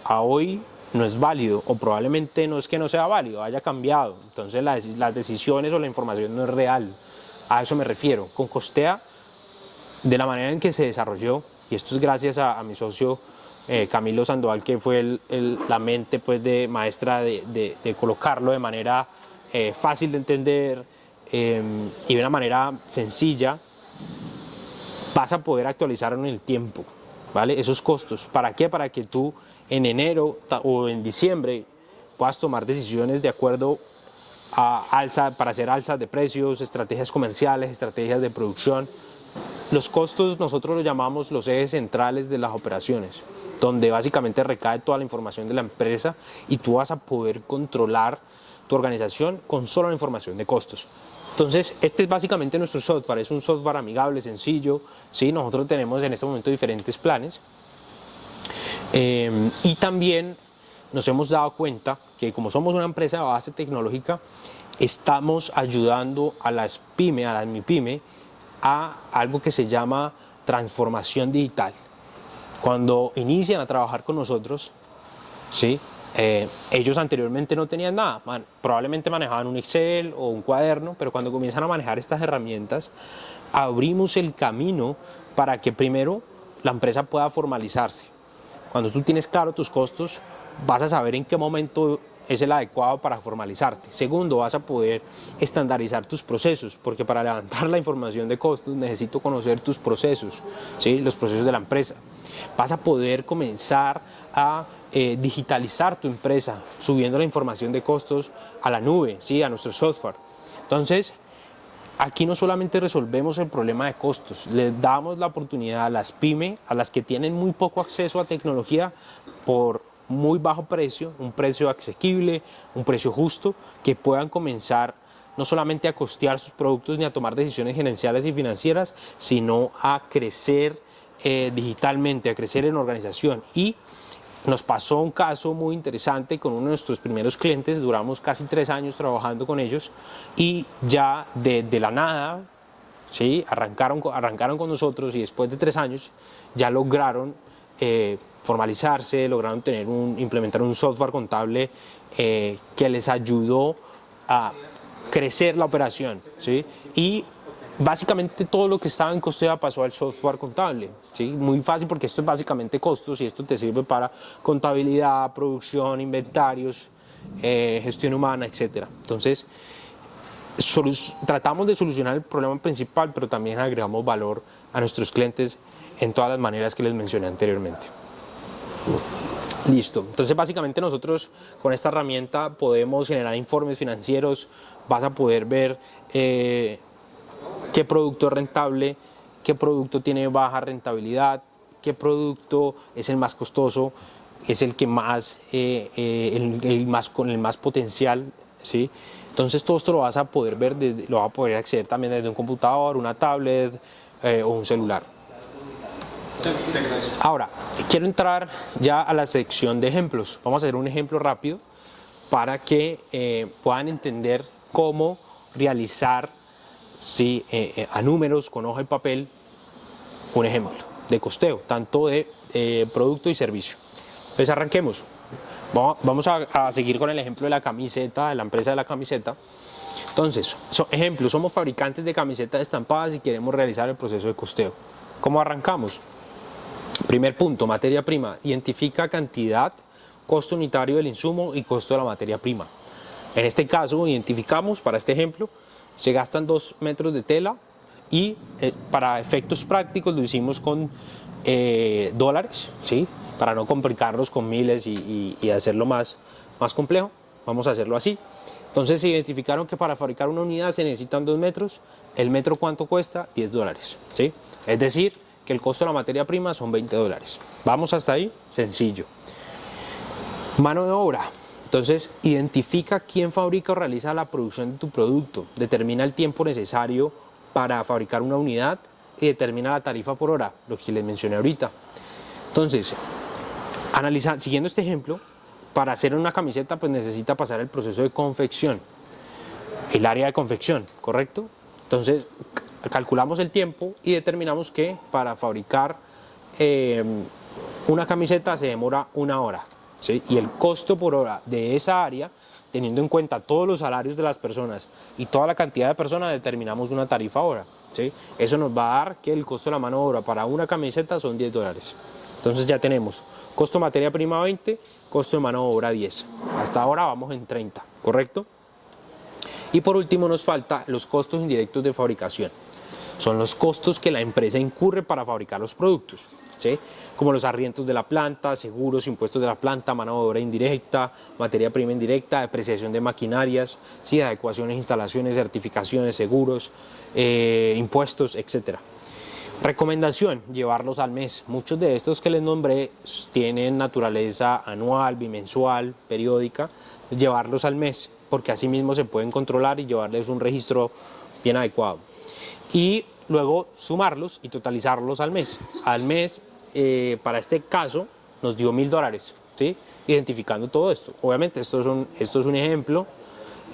a hoy no es válido, o probablemente no es que no sea válido, haya cambiado. Entonces las decisiones o la información no es real. A eso me refiero. Con Costea, de la manera en que se desarrolló, y esto es gracias a mi socio Camilo Sandoval, que fue la mente pues, maestra de colocarlo de manera fácil de entender y de una manera sencilla, vas a poder actualizar en el tiempo, ¿vale? Esos costos. ¿Para qué? Para que tú en enero o en diciembre puedas tomar decisiones de acuerdo a para hacer alzas de precios, estrategias comerciales, estrategias de producción. Los costos nosotros los llamamos los ejes centrales de las operaciones, donde básicamente recae toda la información de la empresa y tú vas a poder controlar tu organización con solo la información de costos. Entonces, este es básicamente nuestro software, es un software amigable, sencillo, ¿sí? Nosotros tenemos en este momento diferentes planes y también nos hemos dado cuenta que como somos una empresa de base tecnológica, estamos ayudando a las pymes, a las MIPYME, a algo que se llama transformación digital. Cuando inician a trabajar con nosotros, ¿sí? Ellos anteriormente no tenían nada, probablemente manejaban un Excel o un cuaderno, pero cuando comienzan a manejar estas herramientas, abrimos el camino para que primero la empresa pueda formalizarse. Cuando tú tienes claro tus costos, vas a saber en qué momento es el adecuado para formalizarte. Segundo, vas a poder estandarizar tus procesos, porque para levantar la información de costos necesito conocer tus procesos, ¿sí? Los procesos de la empresa. Vas a poder comenzar a digitalizar tu empresa, subiendo la información de costos a la nube, ¿sí? A nuestro software. Entonces, aquí no solamente resolvemos el problema de costos, les damos la oportunidad a las pymes, a las que tienen muy poco acceso a tecnología por muy bajo precio, un precio asequible, un precio justo, que puedan comenzar no solamente a costear sus productos ni a tomar decisiones gerenciales y financieras, sino a crecer digitalmente, a crecer en organización. Y nos pasó un caso muy interesante con uno de nuestros primeros clientes, duramos casi 3 años trabajando con ellos y ya de la nada, ¿sí? arrancaron con nosotros y después de 3 años ya lograron formalizarse, lograron implementar un software contable que les ayudó a crecer la operación, ¿sí? Y básicamente todo lo que estaba en Costea pasó al software contable, ¿sí? Muy fácil porque esto es básicamente costos y esto te sirve para contabilidad, producción, inventarios, gestión humana, etc. Entonces, tratamos de solucionar el problema principal, pero también agregamos valor a nuestros clientes en todas las maneras que les mencioné anteriormente. Listo, entonces básicamente nosotros con esta herramienta podemos generar informes financieros, vas a poder ver qué producto es rentable, qué producto tiene baja rentabilidad, qué producto es el más costoso, es el que más, con el más potencial, ¿sí? Entonces todo esto lo vas a poder ver, lo vas a poder acceder también desde un computador, una tablet o un celular. Ahora, quiero entrar ya a la sección de ejemplos. Vamos a hacer un ejemplo rápido para que puedan entender cómo realizar, ¿sí? A números con hoja y papel un ejemplo de costeo, tanto de producto y servicio. Entonces arranquemos. Vamos a seguir con el ejemplo de la camiseta, de la empresa de la camiseta. Entonces, ejemplo, somos fabricantes de camisetas estampadas y queremos realizar el proceso de costeo. ¿Cómo arrancamos? Primer punto, materia prima. Identifica cantidad, costo unitario del insumo y costo de la materia prima. En este caso, identificamos, para este ejemplo, se gastan 2 metros de tela y para efectos prácticos lo hicimos con dólares, ¿sí? Para no complicarnos con miles y hacerlo más complejo, vamos a hacerlo así. Entonces se identificaron que para fabricar una unidad se necesitan 2 metros, el metro ¿cuánto cuesta? $10, ¿sí? Es decir, que el costo de la materia prima son $20. Vamos hasta ahí, sencillo. Mano de obra. Entonces, identifica quién fabrica o realiza la producción de tu producto, determina el tiempo necesario para fabricar una unidad y determina la tarifa por hora, lo que les mencioné ahorita. Entonces, siguiendo este ejemplo, para hacer una camiseta pues necesita pasar el proceso de confección, el área de confección, ¿correcto? Entonces, calculamos el tiempo y determinamos que para fabricar una camiseta se demora 1 hora, ¿sí? Y el costo por hora de esa área, teniendo en cuenta todos los salarios de las personas y toda la cantidad de personas, determinamos una tarifa hora, ¿sí? Eso nos va a dar que el costo de la mano de obra para una camiseta son $10. Entonces ya tenemos costo de materia prima 20, costo de mano de obra 10. Hasta ahora vamos en 30, ¿correcto? Y por último nos falta los costos indirectos de fabricación. Son los costos que la empresa incurre para fabricar los productos, ¿sí? Como los arriendos de la planta, seguros, impuestos de la planta, mano de obra indirecta, materia prima indirecta, depreciación de maquinarias, ¿sí? Adecuaciones, instalaciones, certificaciones, seguros, impuestos, etc. Recomendación, llevarlos al mes. Muchos de estos que les nombré tienen naturaleza anual, bimensual, periódica. Llevarlos al mes, porque así mismo se pueden controlar y llevarles un registro bien adecuado. Y luego sumarlos y totalizarlos al mes. Al mes, para este caso, nos dio $1000, ¿sí? Identificando todo esto. Obviamente esto es un ejemplo,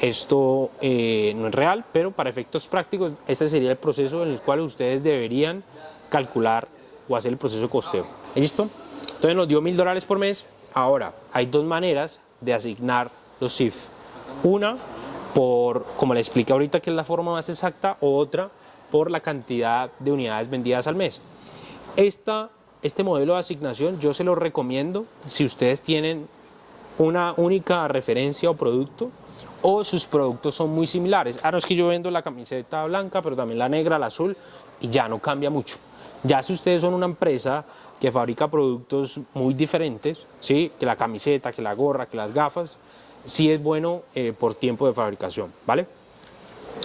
esto no es real, pero para efectos prácticos este sería el proceso en el cual ustedes deberían calcular o hacer el proceso de costeo. ¿Listo? Entonces nos dio $1000 por mes. Ahora, hay dos maneras de asignar los CIF. Una, como le expliqué ahorita, que es la forma más exacta, o otra, por la cantidad de unidades vendidas al mes. Este modelo de asignación yo se lo recomiendo si ustedes tienen una única referencia o producto, o sus productos son muy similares. No es que yo vendo la camiseta blanca, pero también la negra, la azul, y ya no cambia mucho. Ya si ustedes son una empresa que fabrica productos muy diferentes, ¿sí? Que la camiseta, que la gorra, que las gafas, sí es bueno por tiempo de fabricación, ¿vale?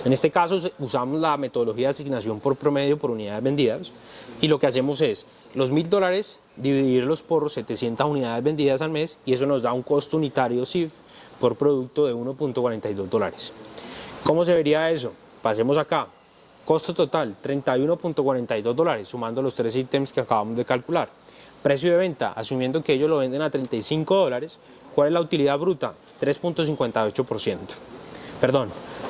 En este caso usamos la metodología de asignación por promedio por unidades vendidas, y lo que hacemos es los $1000 dividirlos por 700 unidades vendidas al mes, y eso nos da un costo unitario CIF por producto de $1.42. ¿Cómo se vería eso? Pasemos acá. Costo total, $31.42, sumando los 3 ítems que acabamos de calcular. Precio de venta, asumiendo que ellos lo venden a $35, ¿cuál es la utilidad bruta? 3.58%. Perdón,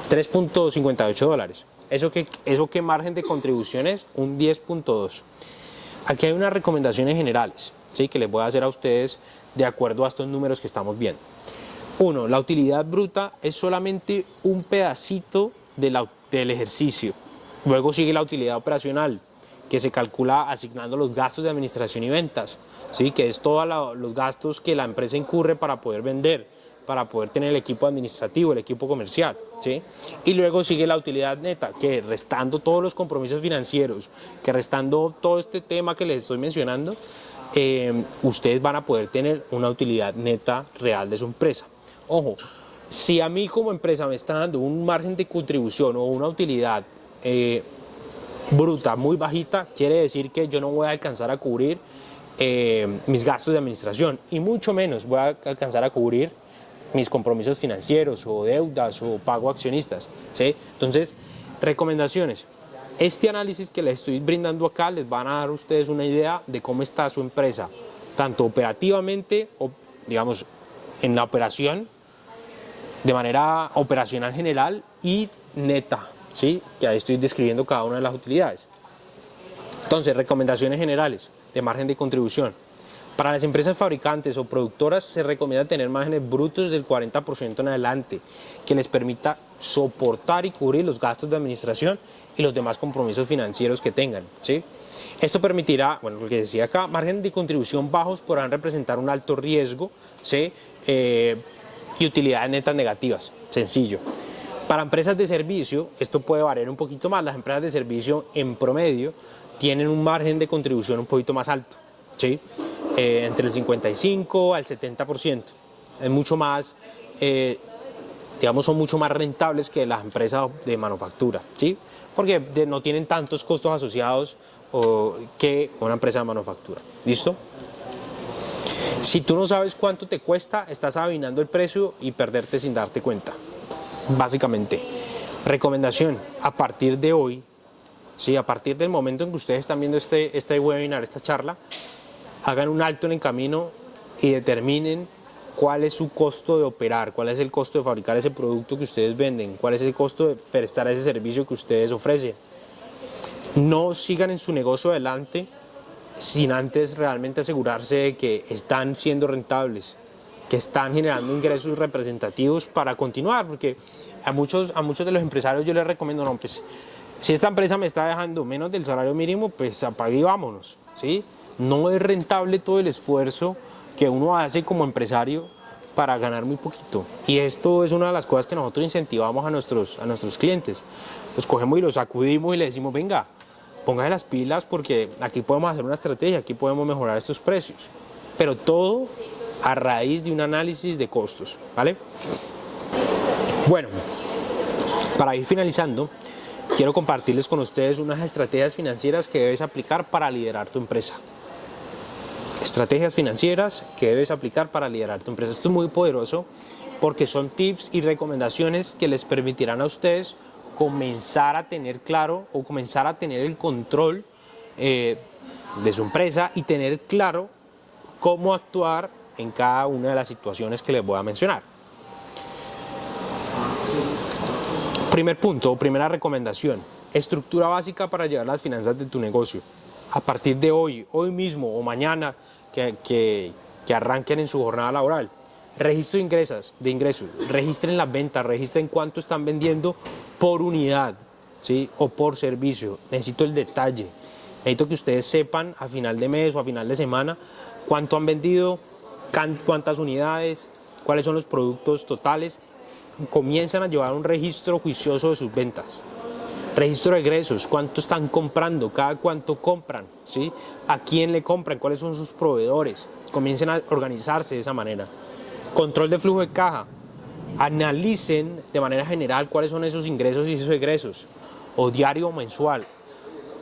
$3.58. ¿Eso qué margen de contribución es? Un 10.2. Aquí hay unas recomendaciones generales, ¿sí? Que les voy a hacer a ustedes de acuerdo a estos números que estamos viendo. 1. La utilidad bruta es solamente un pedacito del ejercicio. Luego sigue la utilidad operacional, que se calcula asignando los gastos de administración y ventas, ¿sí? Que es todos los gastos que la empresa incurre para poder vender, para poder tener el equipo administrativo, el equipo comercial, ¿sí? Y luego sigue la utilidad neta, que restando todos los compromisos financieros, que restando todo este tema que les estoy mencionando, ustedes van a poder tener una utilidad neta real de su empresa. Ojo, si a mí como empresa me está dando un margen de contribución o una utilidad bruta muy bajita, quiere decir que yo no voy a alcanzar a cubrir mis gastos de administración y mucho menos voy a alcanzar a cubrir mis compromisos financieros o deudas o pago a accionistas, ¿sí? Entonces, recomendaciones. Este análisis que les estoy brindando acá les van a dar a ustedes una idea de cómo está su empresa, tanto operativamente, o digamos, en la operación, de manera operacional general y neta, ¿sí? Que ahí estoy describiendo cada una de las utilidades. Entonces, recomendaciones generales de margen de contribución. Para las empresas fabricantes o productoras se recomienda tener márgenes brutos del 40% en adelante, que les permita soportar y cubrir los gastos de administración y los demás compromisos financieros que tengan, ¿sí? Esto permitirá, bueno, lo que decía acá, márgenes de contribución bajos podrán representar un alto riesgo, ¿sí? Y utilidades netas negativas, sencillo. Para empresas de servicio, esto puede variar un poquito más. Las empresas de servicio en promedio tienen un margen de contribución un poquito más alto, ¿sí? Entre el 55 al 70%. Es mucho más, digamos, son mucho más rentables que las empresas de manufactura, ¿sí? Porque no tienen tantos costos asociados que una empresa de manufactura. ¿Listo? Si tú no sabes cuánto te cuesta, estás adivinando el precio y perderte sin darte cuenta. Básicamente, recomendación, a partir de hoy, ¿sí? A partir del momento en que ustedes están viendo este webinar, esta charla, hagan un alto en el camino y determinen cuál es su costo de operar, cuál es el costo de fabricar ese producto que ustedes venden, cuál es el costo de prestar ese servicio que ustedes ofrecen. No sigan en su negocio adelante sin antes realmente asegurarse de que están siendo rentables, que están generando ingresos representativos para continuar, porque a muchos de los empresarios yo les recomiendo, no, pues si esta empresa me está dejando menos del salario mínimo, pues apague y vámonos, ¿sí? No es rentable todo el esfuerzo que uno hace como empresario para ganar muy poquito. Y esto es una de las cosas que nosotros incentivamos a nuestros clientes. Los cogemos y los sacudimos y le decimos, venga, póngase las pilas porque aquí podemos hacer una estrategia, aquí podemos mejorar estos precios. Pero todo a raíz de un análisis de costos, ¿vale? Bueno, para ir finalizando, quiero compartirles con ustedes unas estrategias financieras que debes aplicar para liderar tu empresa. Estrategias financieras que debes aplicar para liderar tu empresa. Esto es muy poderoso porque son tips y recomendaciones que les permitirán a ustedes comenzar a tener claro o comenzar a tener el control de su empresa y tener claro cómo actuar en cada una de las situaciones que les voy a mencionar. Primer punto, primera recomendación, estructura básica para llevar las finanzas de tu negocio. A partir de hoy mismo o mañana que arranquen en su jornada laboral, registro de ingresos, registren las ventas, registren cuánto están vendiendo por unidad, ¿sí? O por servicio. Necesito el detalle, necesito que ustedes sepan a final de mes o a final de semana cuánto han vendido, cuántas unidades, cuáles son los productos totales. Comienzan a llevar un registro juicioso de sus ventas. Registro de egresos, cuánto están comprando, cada cuánto compran, ¿sí? A quién le compran, cuáles son sus proveedores. Comiencen a organizarse de esa manera. Control de flujo de caja. Analicen de manera general cuáles son esos ingresos y esos egresos, o diario o mensual.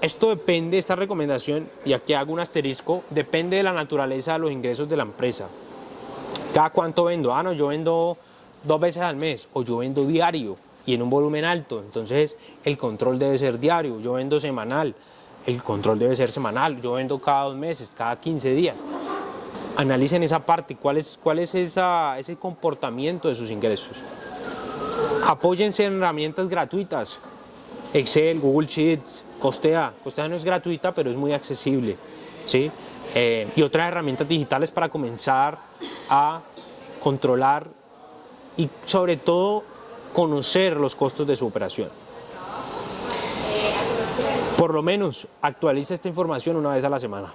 Esto depende, esta recomendación, y aquí hago un asterisco, depende de la naturaleza de los ingresos de la empresa. ¿Cada cuánto vendo? Ah, no, yo vendo 2 veces al mes, o yo vendo diario y en un volumen alto, entonces el control debe ser diario. Yo vendo semanal, el control debe ser semanal. Yo vendo cada 2 meses, cada 15 días. Analicen esa parte, cuál es ese comportamiento de sus ingresos. Apóyense en herramientas gratuitas, Excel, Google Sheets, Costea. Costea no es gratuita, pero es muy accesible, ¿sí? Y otras herramientas digitales para comenzar a controlar y sobre todo conocer los costos de su operación. Por lo menos actualiza esta información una vez a la semana.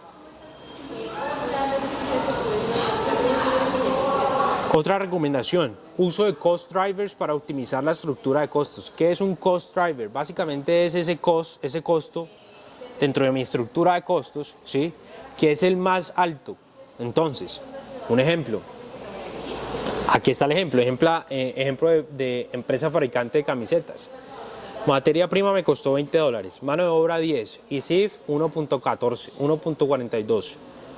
Otra recomendación, uso de cost drivers para optimizar la estructura de costos. ¿Qué es un cost driver? Básicamente es ese costo dentro de mi estructura de costos, ¿sí? Que es el más alto. Entonces, un ejemplo. Aquí está el ejemplo de empresa fabricante de camisetas. Materia prima me costó $20, mano de obra 10, ISIF 1.14, 1.42.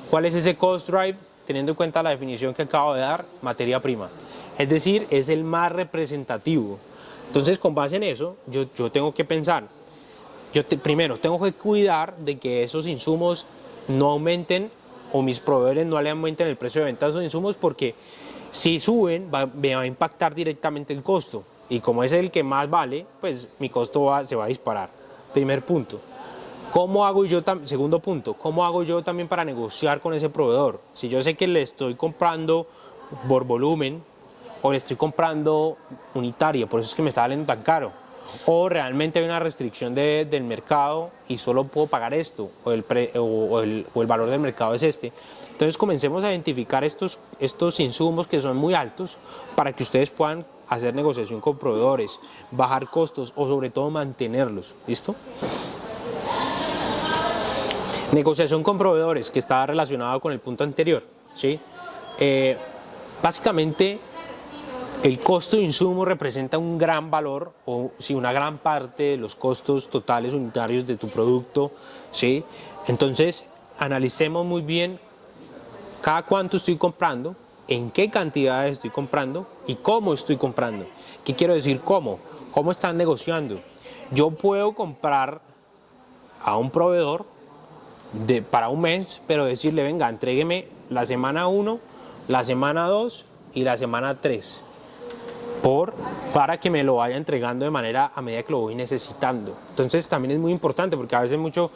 ¿Cuál es ese cost drive? Teniendo en cuenta la definición que acabo de dar, materia prima. Es decir, es el más representativo. Entonces, con base en eso, yo tengo que pensar, primero, tengo que cuidar de que esos insumos no aumenten o mis proveedores no le aumenten el precio de venta de esos insumos, porque si suben me va a impactar directamente el costo, y como es el que más vale, pues mi costo se va a disparar. Primer punto. ¿Cómo hago yo segundo punto, ¿cómo hago yo también para negociar con ese proveedor? Si yo sé que le estoy comprando por volumen o le estoy comprando unitaria, por eso es que me está saliendo tan caro, o realmente hay una restricción del mercado y solo puedo pagar esto, o el valor del mercado es este. Entonces comencemos a identificar estos insumos que son muy altos para que ustedes puedan hacer negociación con proveedores, bajar costos o sobre todo mantenerlos. ¿Listo? Negociación con proveedores, que estaba relacionado con el punto anterior, ¿sí? Básicamente, el costo de insumo representa un gran valor, o sí, una gran parte de los costos totales unitarios de tu producto, ¿sí? Entonces, analicemos muy bien cada cuánto estoy comprando, en qué cantidades estoy comprando y cómo estoy comprando. ¿Qué quiero decir cómo? ¿Cómo están negociando? Yo puedo comprar a un proveedor para un mes, pero decirle, venga, entrégueme la semana 1, la semana 2 y la semana 3, para que me lo vaya entregando de manera a medida que lo voy necesitando. Entonces también es muy importante, porque a veces mucha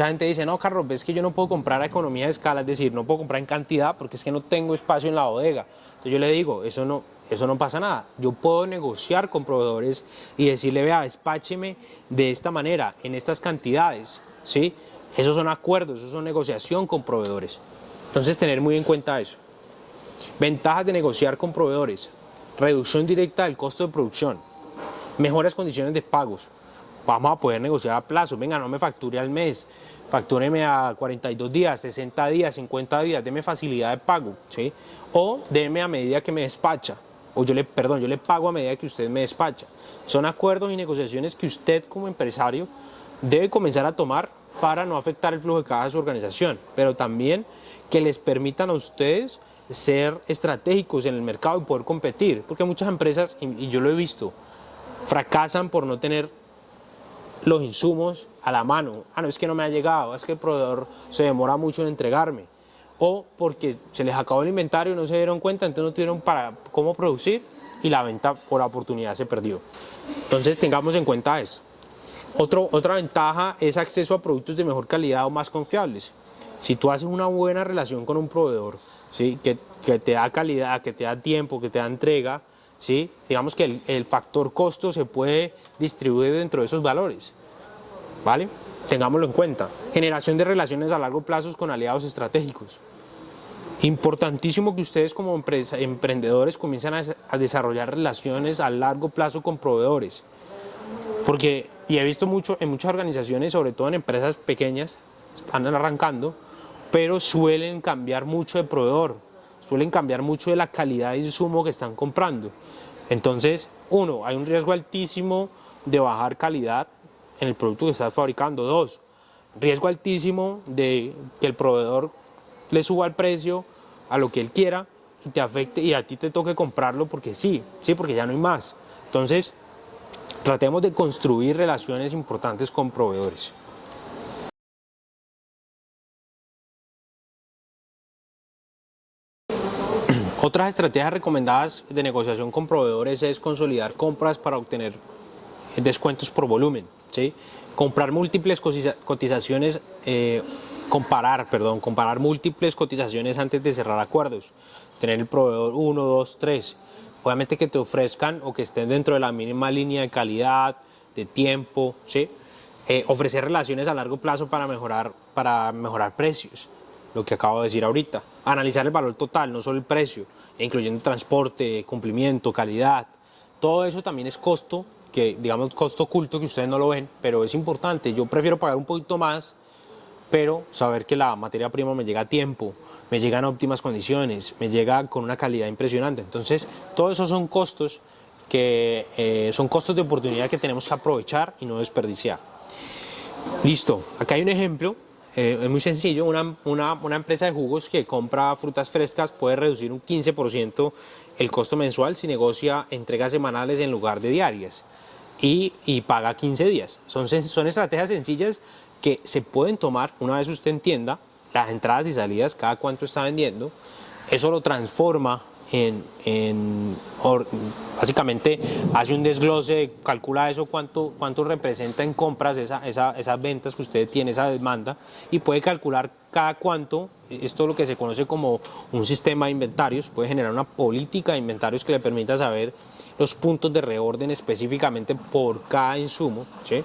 gente dice, no, Carlos, ves que yo no puedo comprar a economía de escala, es decir, no puedo comprar en cantidad porque es que no tengo espacio en la bodega. Entonces yo le digo, eso no pasa nada. Yo puedo negociar con proveedores y decirle, vea, despácheme de esta manera, en estas cantidades, ¿sí? Esos son acuerdos, eso son negociación con proveedores. Entonces, tener muy en cuenta eso. Ventajas de negociar con proveedores: reducción directa del costo de producción, mejores condiciones de pagos. Vamos a poder negociar a plazo. Venga, no me facture al mes, factúreme a 42 días, 60 días, 50 días, deme facilidad de pago, ¿sí? O deme a medida que me despacha, o yo le pago a medida que usted me despacha. Son acuerdos y negociaciones que usted como empresario debe comenzar a tomar para no afectar el flujo de caja de su organización, pero también que les permitan a ustedes ser estratégicos en el mercado y poder competir, porque muchas empresas, y yo lo he visto, fracasan por no tener los insumos a la mano. No, es que no me ha llegado, es que el proveedor se demora mucho en entregarme, o porque se les acabó el inventario y no se dieron cuenta, entonces no tuvieron para cómo producir y la venta por la oportunidad se perdió. Entonces tengamos en cuenta eso. Otra ventaja es acceso a productos de mejor calidad o más confiables. Si tú haces una buena relación con un proveedor, ¿sí? que te da calidad, que te da tiempo, que te da entrega, ¿sí? Digamos que el factor costo se puede distribuir dentro de esos valores, ¿vale? Tengámoslo en cuenta. Generación de relaciones a largo plazo con aliados estratégicos. Importantísimo que ustedes como emprendedores comiencen a desarrollar relaciones a largo plazo con proveedores, porque, y he visto mucho en muchas organizaciones, sobre todo en empresas pequeñas, están arrancando, pero suelen cambiar mucho de proveedor, suelen cambiar mucho de la calidad de insumo que están comprando. Entonces, hay un riesgo altísimo de bajar calidad en el producto que estás fabricando. 2, riesgo altísimo de que el proveedor le suba el precio a lo que él quiera y te afecte y a ti te toque comprarlo porque sí, porque ya no hay más. Entonces, tratemos de construir relaciones importantes con proveedores. Otras estrategias recomendadas de negociación con proveedores es consolidar compras para obtener descuentos por volumen, ¿sí? Comprar múltiples cotizaciones, comparar múltiples cotizaciones antes de cerrar acuerdos. Tener el proveedor 1, 2, 3. Obviamente que te ofrezcan o que estén dentro de la mínima línea de calidad, de tiempo, ¿sí? Ofrecer relaciones a largo plazo para mejorar precios, lo que acabo de decir ahorita. Analizar el valor total, no solo el precio, incluyendo transporte, cumplimiento, calidad. Todo eso también es costo, costo oculto que ustedes no lo ven, pero es importante. Yo prefiero pagar un poquito más, pero saber que la materia prima me llega a tiempo, me llega en óptimas condiciones, me llega con una calidad impresionante. Entonces, todos esos son costos son costos de oportunidad que tenemos que aprovechar y no desperdiciar. Listo, acá hay un ejemplo Es muy sencillo, una empresa de jugos que compra frutas frescas puede reducir un 15% el costo mensual si negocia entregas semanales en lugar de diarias y paga 15 días. Son estrategias sencillas que se pueden tomar una vez usted entienda las entradas y salidas, cada cuánto está vendiendo. Eso lo transforma básicamente hace un desglose, calcula eso cuánto representa en compras esas ventas que usted tiene, esa demanda, y puede calcular cada cuánto. Esto es lo que se conoce como un sistema de inventarios, puede generar una política de inventarios que le permita saber los puntos de reorden específicamente por cada insumo, ¿sí?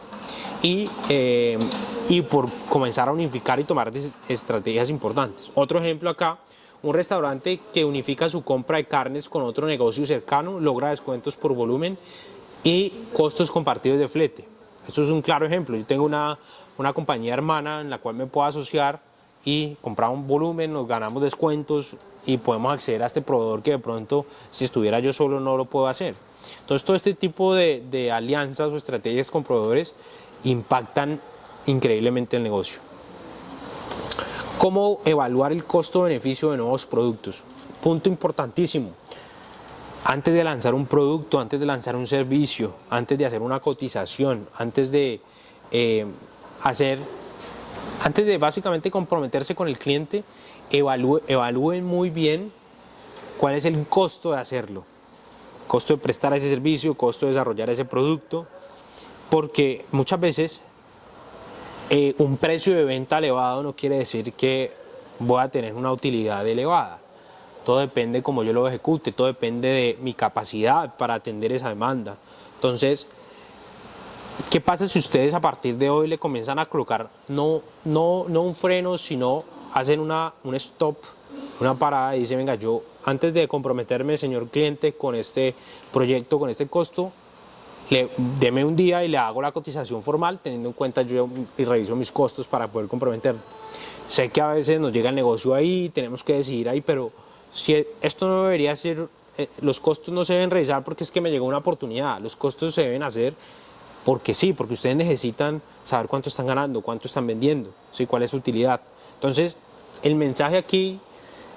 Y por comenzar a unificar y tomar estrategias importantes. Otro ejemplo acá: un restaurante que unifica su compra de carnes con otro negocio cercano logra descuentos por volumen y costos compartidos de flete. Esto es un claro ejemplo. Yo tengo una compañía hermana en la cual me puedo asociar y comprar un volumen, nos ganamos descuentos y podemos acceder a este proveedor que de pronto, si estuviera yo solo, no lo puedo hacer. Entonces, todo este tipo de alianzas o estrategias con proveedores impactan increíblemente el negocio. ¿Cómo evaluar el costo-beneficio de nuevos productos? Punto importantísimo. Antes de lanzar un producto, antes de lanzar un servicio, antes de hacer una cotización, antes de básicamente comprometerse con el cliente, evalúen muy bien cuál es el costo de hacerlo. Costo de prestar ese servicio, costo de desarrollar ese producto, porque muchas veces un precio de venta elevado no quiere decir que voy a tener una utilidad elevada. Todo depende de cómo yo lo ejecute, todo depende de mi capacidad para atender esa demanda. Entonces, ¿qué pasa si ustedes a partir de hoy le comienzan a colocar no un freno, sino hacen un stop, una parada y dicen: venga, yo antes de comprometerme, señor cliente, con este proyecto, con este costo, deme un día y le hago la cotización formal, teniendo en cuenta yo y reviso mis costos para poder comprometer. Sé que a veces nos llega el negocio ahí, tenemos que decidir ahí, pero si esto no debería ser, los costos no se deben revisar porque es que me llegó una oportunidad. Los costos se deben hacer porque sí, porque ustedes necesitan saber cuánto están ganando, cuánto están vendiendo, ¿sí? Cuál es su utilidad. Entonces, el mensaje aquí,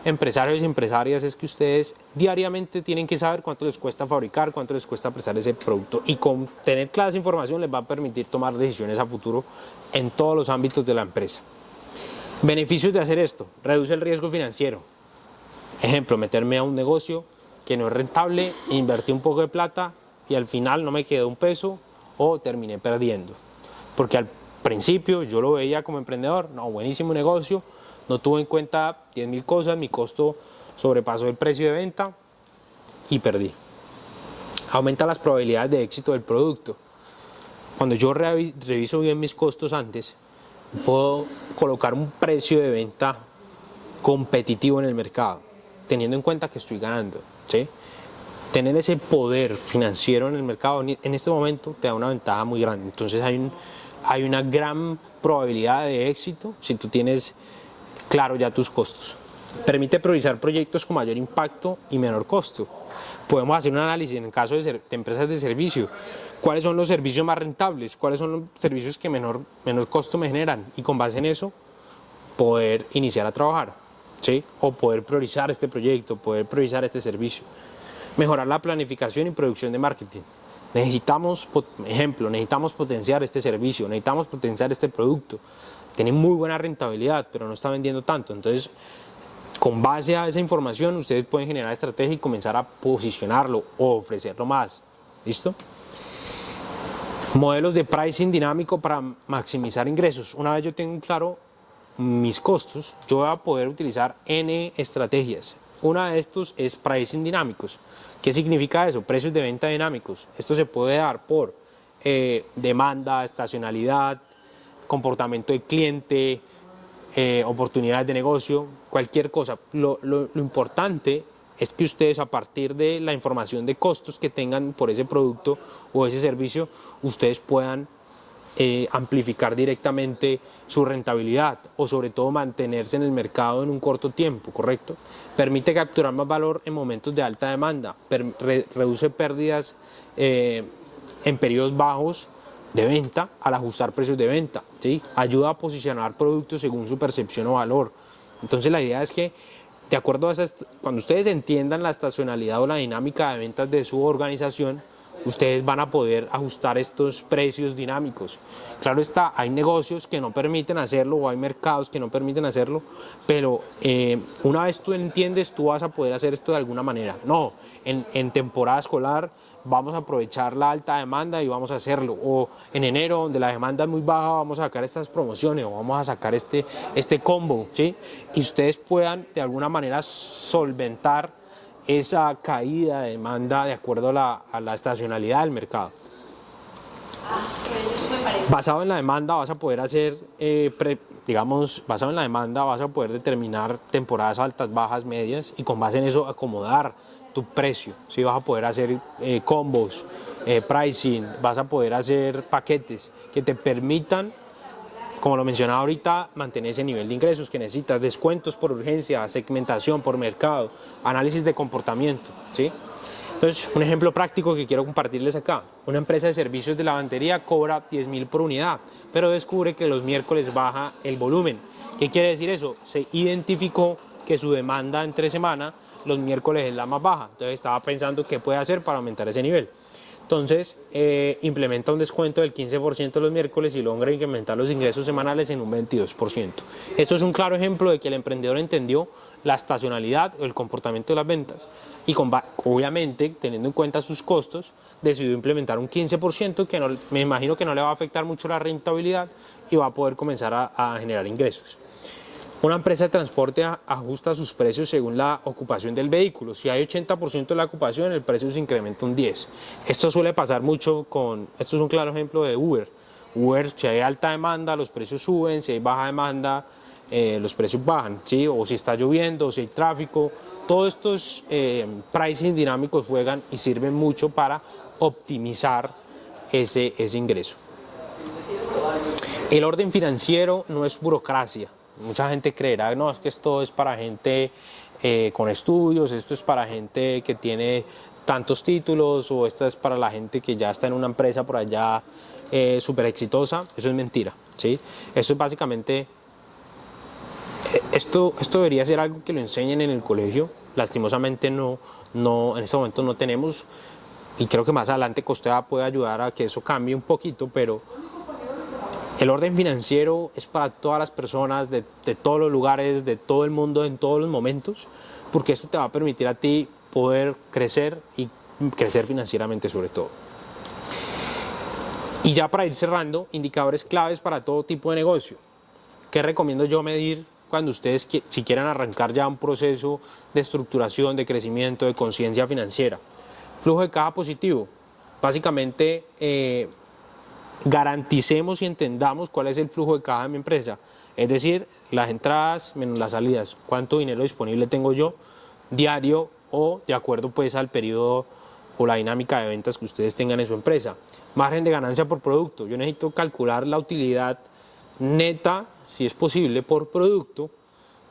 empresarios y empresarias, es que ustedes diariamente tienen que saber cuánto les cuesta fabricar, cuánto les cuesta prestar ese producto, y con tener clara esa información les va a permitir tomar decisiones a futuro en todos los ámbitos de la empresa. Beneficios de hacer esto: reduce el riesgo financiero. Ejemplo, meterme a un negocio que no es rentable, invertí un poco de plata y al final no me quedó un peso o terminé perdiendo, porque al principio yo lo veía como emprendedor, no, buenísimo negocio, no tuve en cuenta 10.000 cosas, mi costo sobrepasó el precio de venta y perdí. Aumenta las probabilidades de éxito del producto. Cuando yo reviso bien mis costos antes, puedo colocar un precio de venta competitivo en el mercado, teniendo en cuenta que estoy ganando, ¿sí? Tener ese poder financiero en el mercado en este momento te da una ventaja muy grande. Entonces hay una gran probabilidad de éxito si tú tienes claro ya tus costos. Permite priorizar proyectos con mayor impacto y menor costo. Podemos hacer un análisis en el caso de empresas de servicio. ¿Cuáles son los servicios más rentables? ¿Cuáles son los servicios que menor costo me generan? Y con base en eso, poder iniciar a trabajar, ¿sí? O poder priorizar este proyecto, poder priorizar este servicio. Mejorar la planificación y producción de marketing. Necesitamos potenciar este servicio, necesitamos potenciar este producto. Tiene muy buena rentabilidad, pero no está vendiendo tanto. Entonces, con base a esa información, ustedes pueden generar estrategia y comenzar a posicionarlo o ofrecerlo más. ¿Listo? Modelos de pricing dinámico para maximizar ingresos. Una vez yo tengo claro mis costos, yo voy a poder utilizar N estrategias. Una de estos es pricing dinámicos. ¿Qué significa eso? Precios de venta dinámicos. Esto se puede dar por demanda, estacionalidad, comportamiento del cliente, oportunidades de negocio, cualquier cosa. Lo importante es que ustedes, a partir de la información de costos que tengan por ese producto o ese servicio, ustedes puedan amplificar directamente su rentabilidad o sobre todo mantenerse en el mercado en un corto tiempo, ¿correcto? Permite capturar más valor en momentos de alta demanda, reduce pérdidas en periodos bajos de venta al ajustar precios de venta, ¿sí? Ayuda a posicionar productos según su percepción o valor. Entonces la idea es que, de acuerdo a esas, cuando ustedes entiendan la estacionalidad o la dinámica de ventas de su organización, ustedes van a poder ajustar estos precios dinámicos. Claro está, hay negocios que no permiten hacerlo o hay mercados que no permiten hacerlo, pero una vez tú entiendes, tú vas a poder hacer esto de alguna manera. No, en temporada escolar vamos a aprovechar la alta demanda y vamos a hacerlo. O en enero, donde la demanda es muy baja, vamos a sacar estas promociones o vamos a sacar este combo, ¿sí? Y ustedes puedan de alguna manera solventar esa caída de demanda de acuerdo a la estacionalidad del mercado. Basado en la demanda vas a poder hacer, basado en la demanda vas a poder determinar temporadas altas, bajas, medias y con base en eso acomodar tu precio. ¿Sí? Vas a poder hacer combos, pricing, vas a poder hacer paquetes que te permitan, como lo mencionaba ahorita, mantener ese nivel de ingresos que necesitas, descuentos por urgencia, segmentación por mercado, análisis de comportamiento, ¿sí? Entonces, un ejemplo práctico que quiero compartirles acá. Una empresa de servicios de lavandería cobra 10.000 por unidad, pero descubre que los miércoles baja el volumen. ¿Qué quiere decir eso? Se identificó que su demanda entre semana, los miércoles es la más baja. Entonces, estaba pensando qué puede hacer para aumentar ese nivel. Entonces, implementa un descuento del 15% los miércoles y logra incrementar los ingresos semanales en un 22%. Esto es un claro ejemplo de que el emprendedor entendió la estacionalidad o el comportamiento de las ventas y obviamente, teniendo en cuenta sus costos, decidió implementar un 15% que me imagino que no le va a afectar mucho la rentabilidad y va a poder comenzar a generar ingresos. Una empresa de transporte ajusta sus precios según la ocupación del vehículo. Si hay 80% de la ocupación, el precio se incrementa un 10%. Esto suele pasar mucho esto es un claro ejemplo de Uber. Uber, si hay alta demanda, los precios suben, si hay baja demanda, los precios bajan, ¿sí? O si está lloviendo, o si hay tráfico. Todos estos pricing dinámicos juegan y sirven mucho para optimizar ese ingreso. El orden financiero no es burocracia. Mucha gente creerá, no, es que esto es para gente con estudios, esto es para gente que tiene tantos títulos o esto es para la gente que ya está en una empresa por allá súper exitosa. Eso es mentira, ¿sí? Eso es básicamente, esto debería ser algo que lo enseñen en el colegio. Lastimosamente no, en este momento no tenemos y creo que más adelante Costea puede ayudar a que eso cambie un poquito, pero el orden financiero es para todas las personas, de todos los lugares, de todo el mundo, en todos los momentos, porque esto te va a permitir a ti poder crecer y crecer financieramente sobre todo. Y ya para ir cerrando, indicadores claves para todo tipo de negocio. ¿Qué recomiendo yo medir cuando ustedes si quieren arrancar ya un proceso de estructuración, de crecimiento, de conciencia financiera? Flujo de caja positivo. Básicamente, garanticemos y entendamos cuál es el flujo de caja de mi empresa, es decir, las entradas menos las salidas, cuánto dinero disponible tengo yo diario o de acuerdo pues al periodo o la dinámica de ventas que ustedes tengan en su empresa. Margen de ganancia por producto, yo necesito calcular la utilidad neta, si es posible, por producto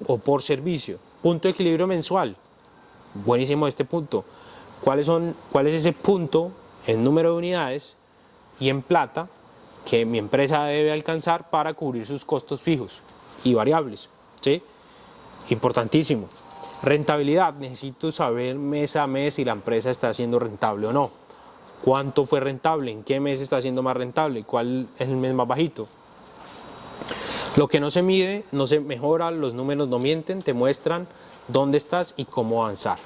o por servicio. Punto de equilibrio mensual, buenísimo este punto. ¿Cuál es ese punto en número de unidades y en plata que mi empresa debe alcanzar para cubrir sus costos fijos y variables? ¿Sí? Importantísimo. Rentabilidad, necesito saber mes a mes si la empresa está siendo rentable o no. ¿Cuánto fue rentable? ¿En qué mes está siendo más rentable? ¿Cuál es el mes más bajito? Lo que no se mide, no se mejora, los números no mienten, te muestran dónde estás y cómo avanzar.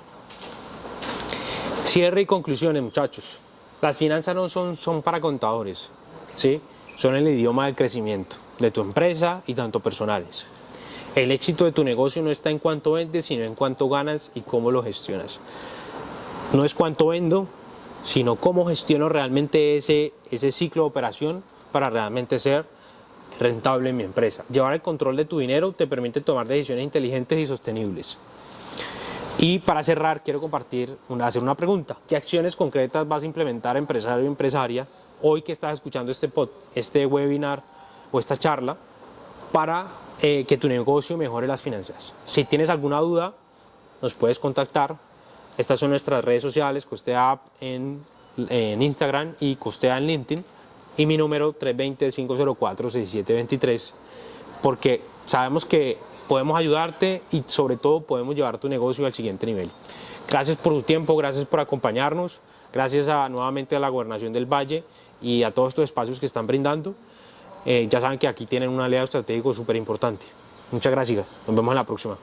Cierre y conclusiones, muchachos. Las finanzas no son para contadores, ¿sí? Son el idioma del crecimiento de tu empresa y tanto personales. El éxito de tu negocio no está en cuánto vendes, sino en cuánto ganas y cómo lo gestionas. No es cuánto vendo, sino cómo gestiono realmente ese ciclo de operación para realmente ser rentable en mi empresa. Llevar el control de tu dinero te permite tomar decisiones inteligentes y sostenibles. Y para cerrar, quiero hacer una pregunta. ¿Qué acciones concretas vas a implementar, empresario o empresaria, hoy que estás escuchando este webinar o esta charla, para que tu negocio mejore las finanzas? Si tienes alguna duda, nos puedes contactar. Estas son nuestras redes sociales, Costea en Instagram y Costea en LinkedIn. y mi número 320-504-6723, porque sabemos que podemos ayudarte y sobre todo podemos llevar tu negocio al siguiente nivel. Gracias por tu tiempo, gracias por acompañarnos, gracias nuevamente a la Gobernación del Valle y a todos estos espacios que están brindando. Ya saben que aquí tienen un aliado estratégico súper importante. Muchas gracias, nos vemos en la próxima.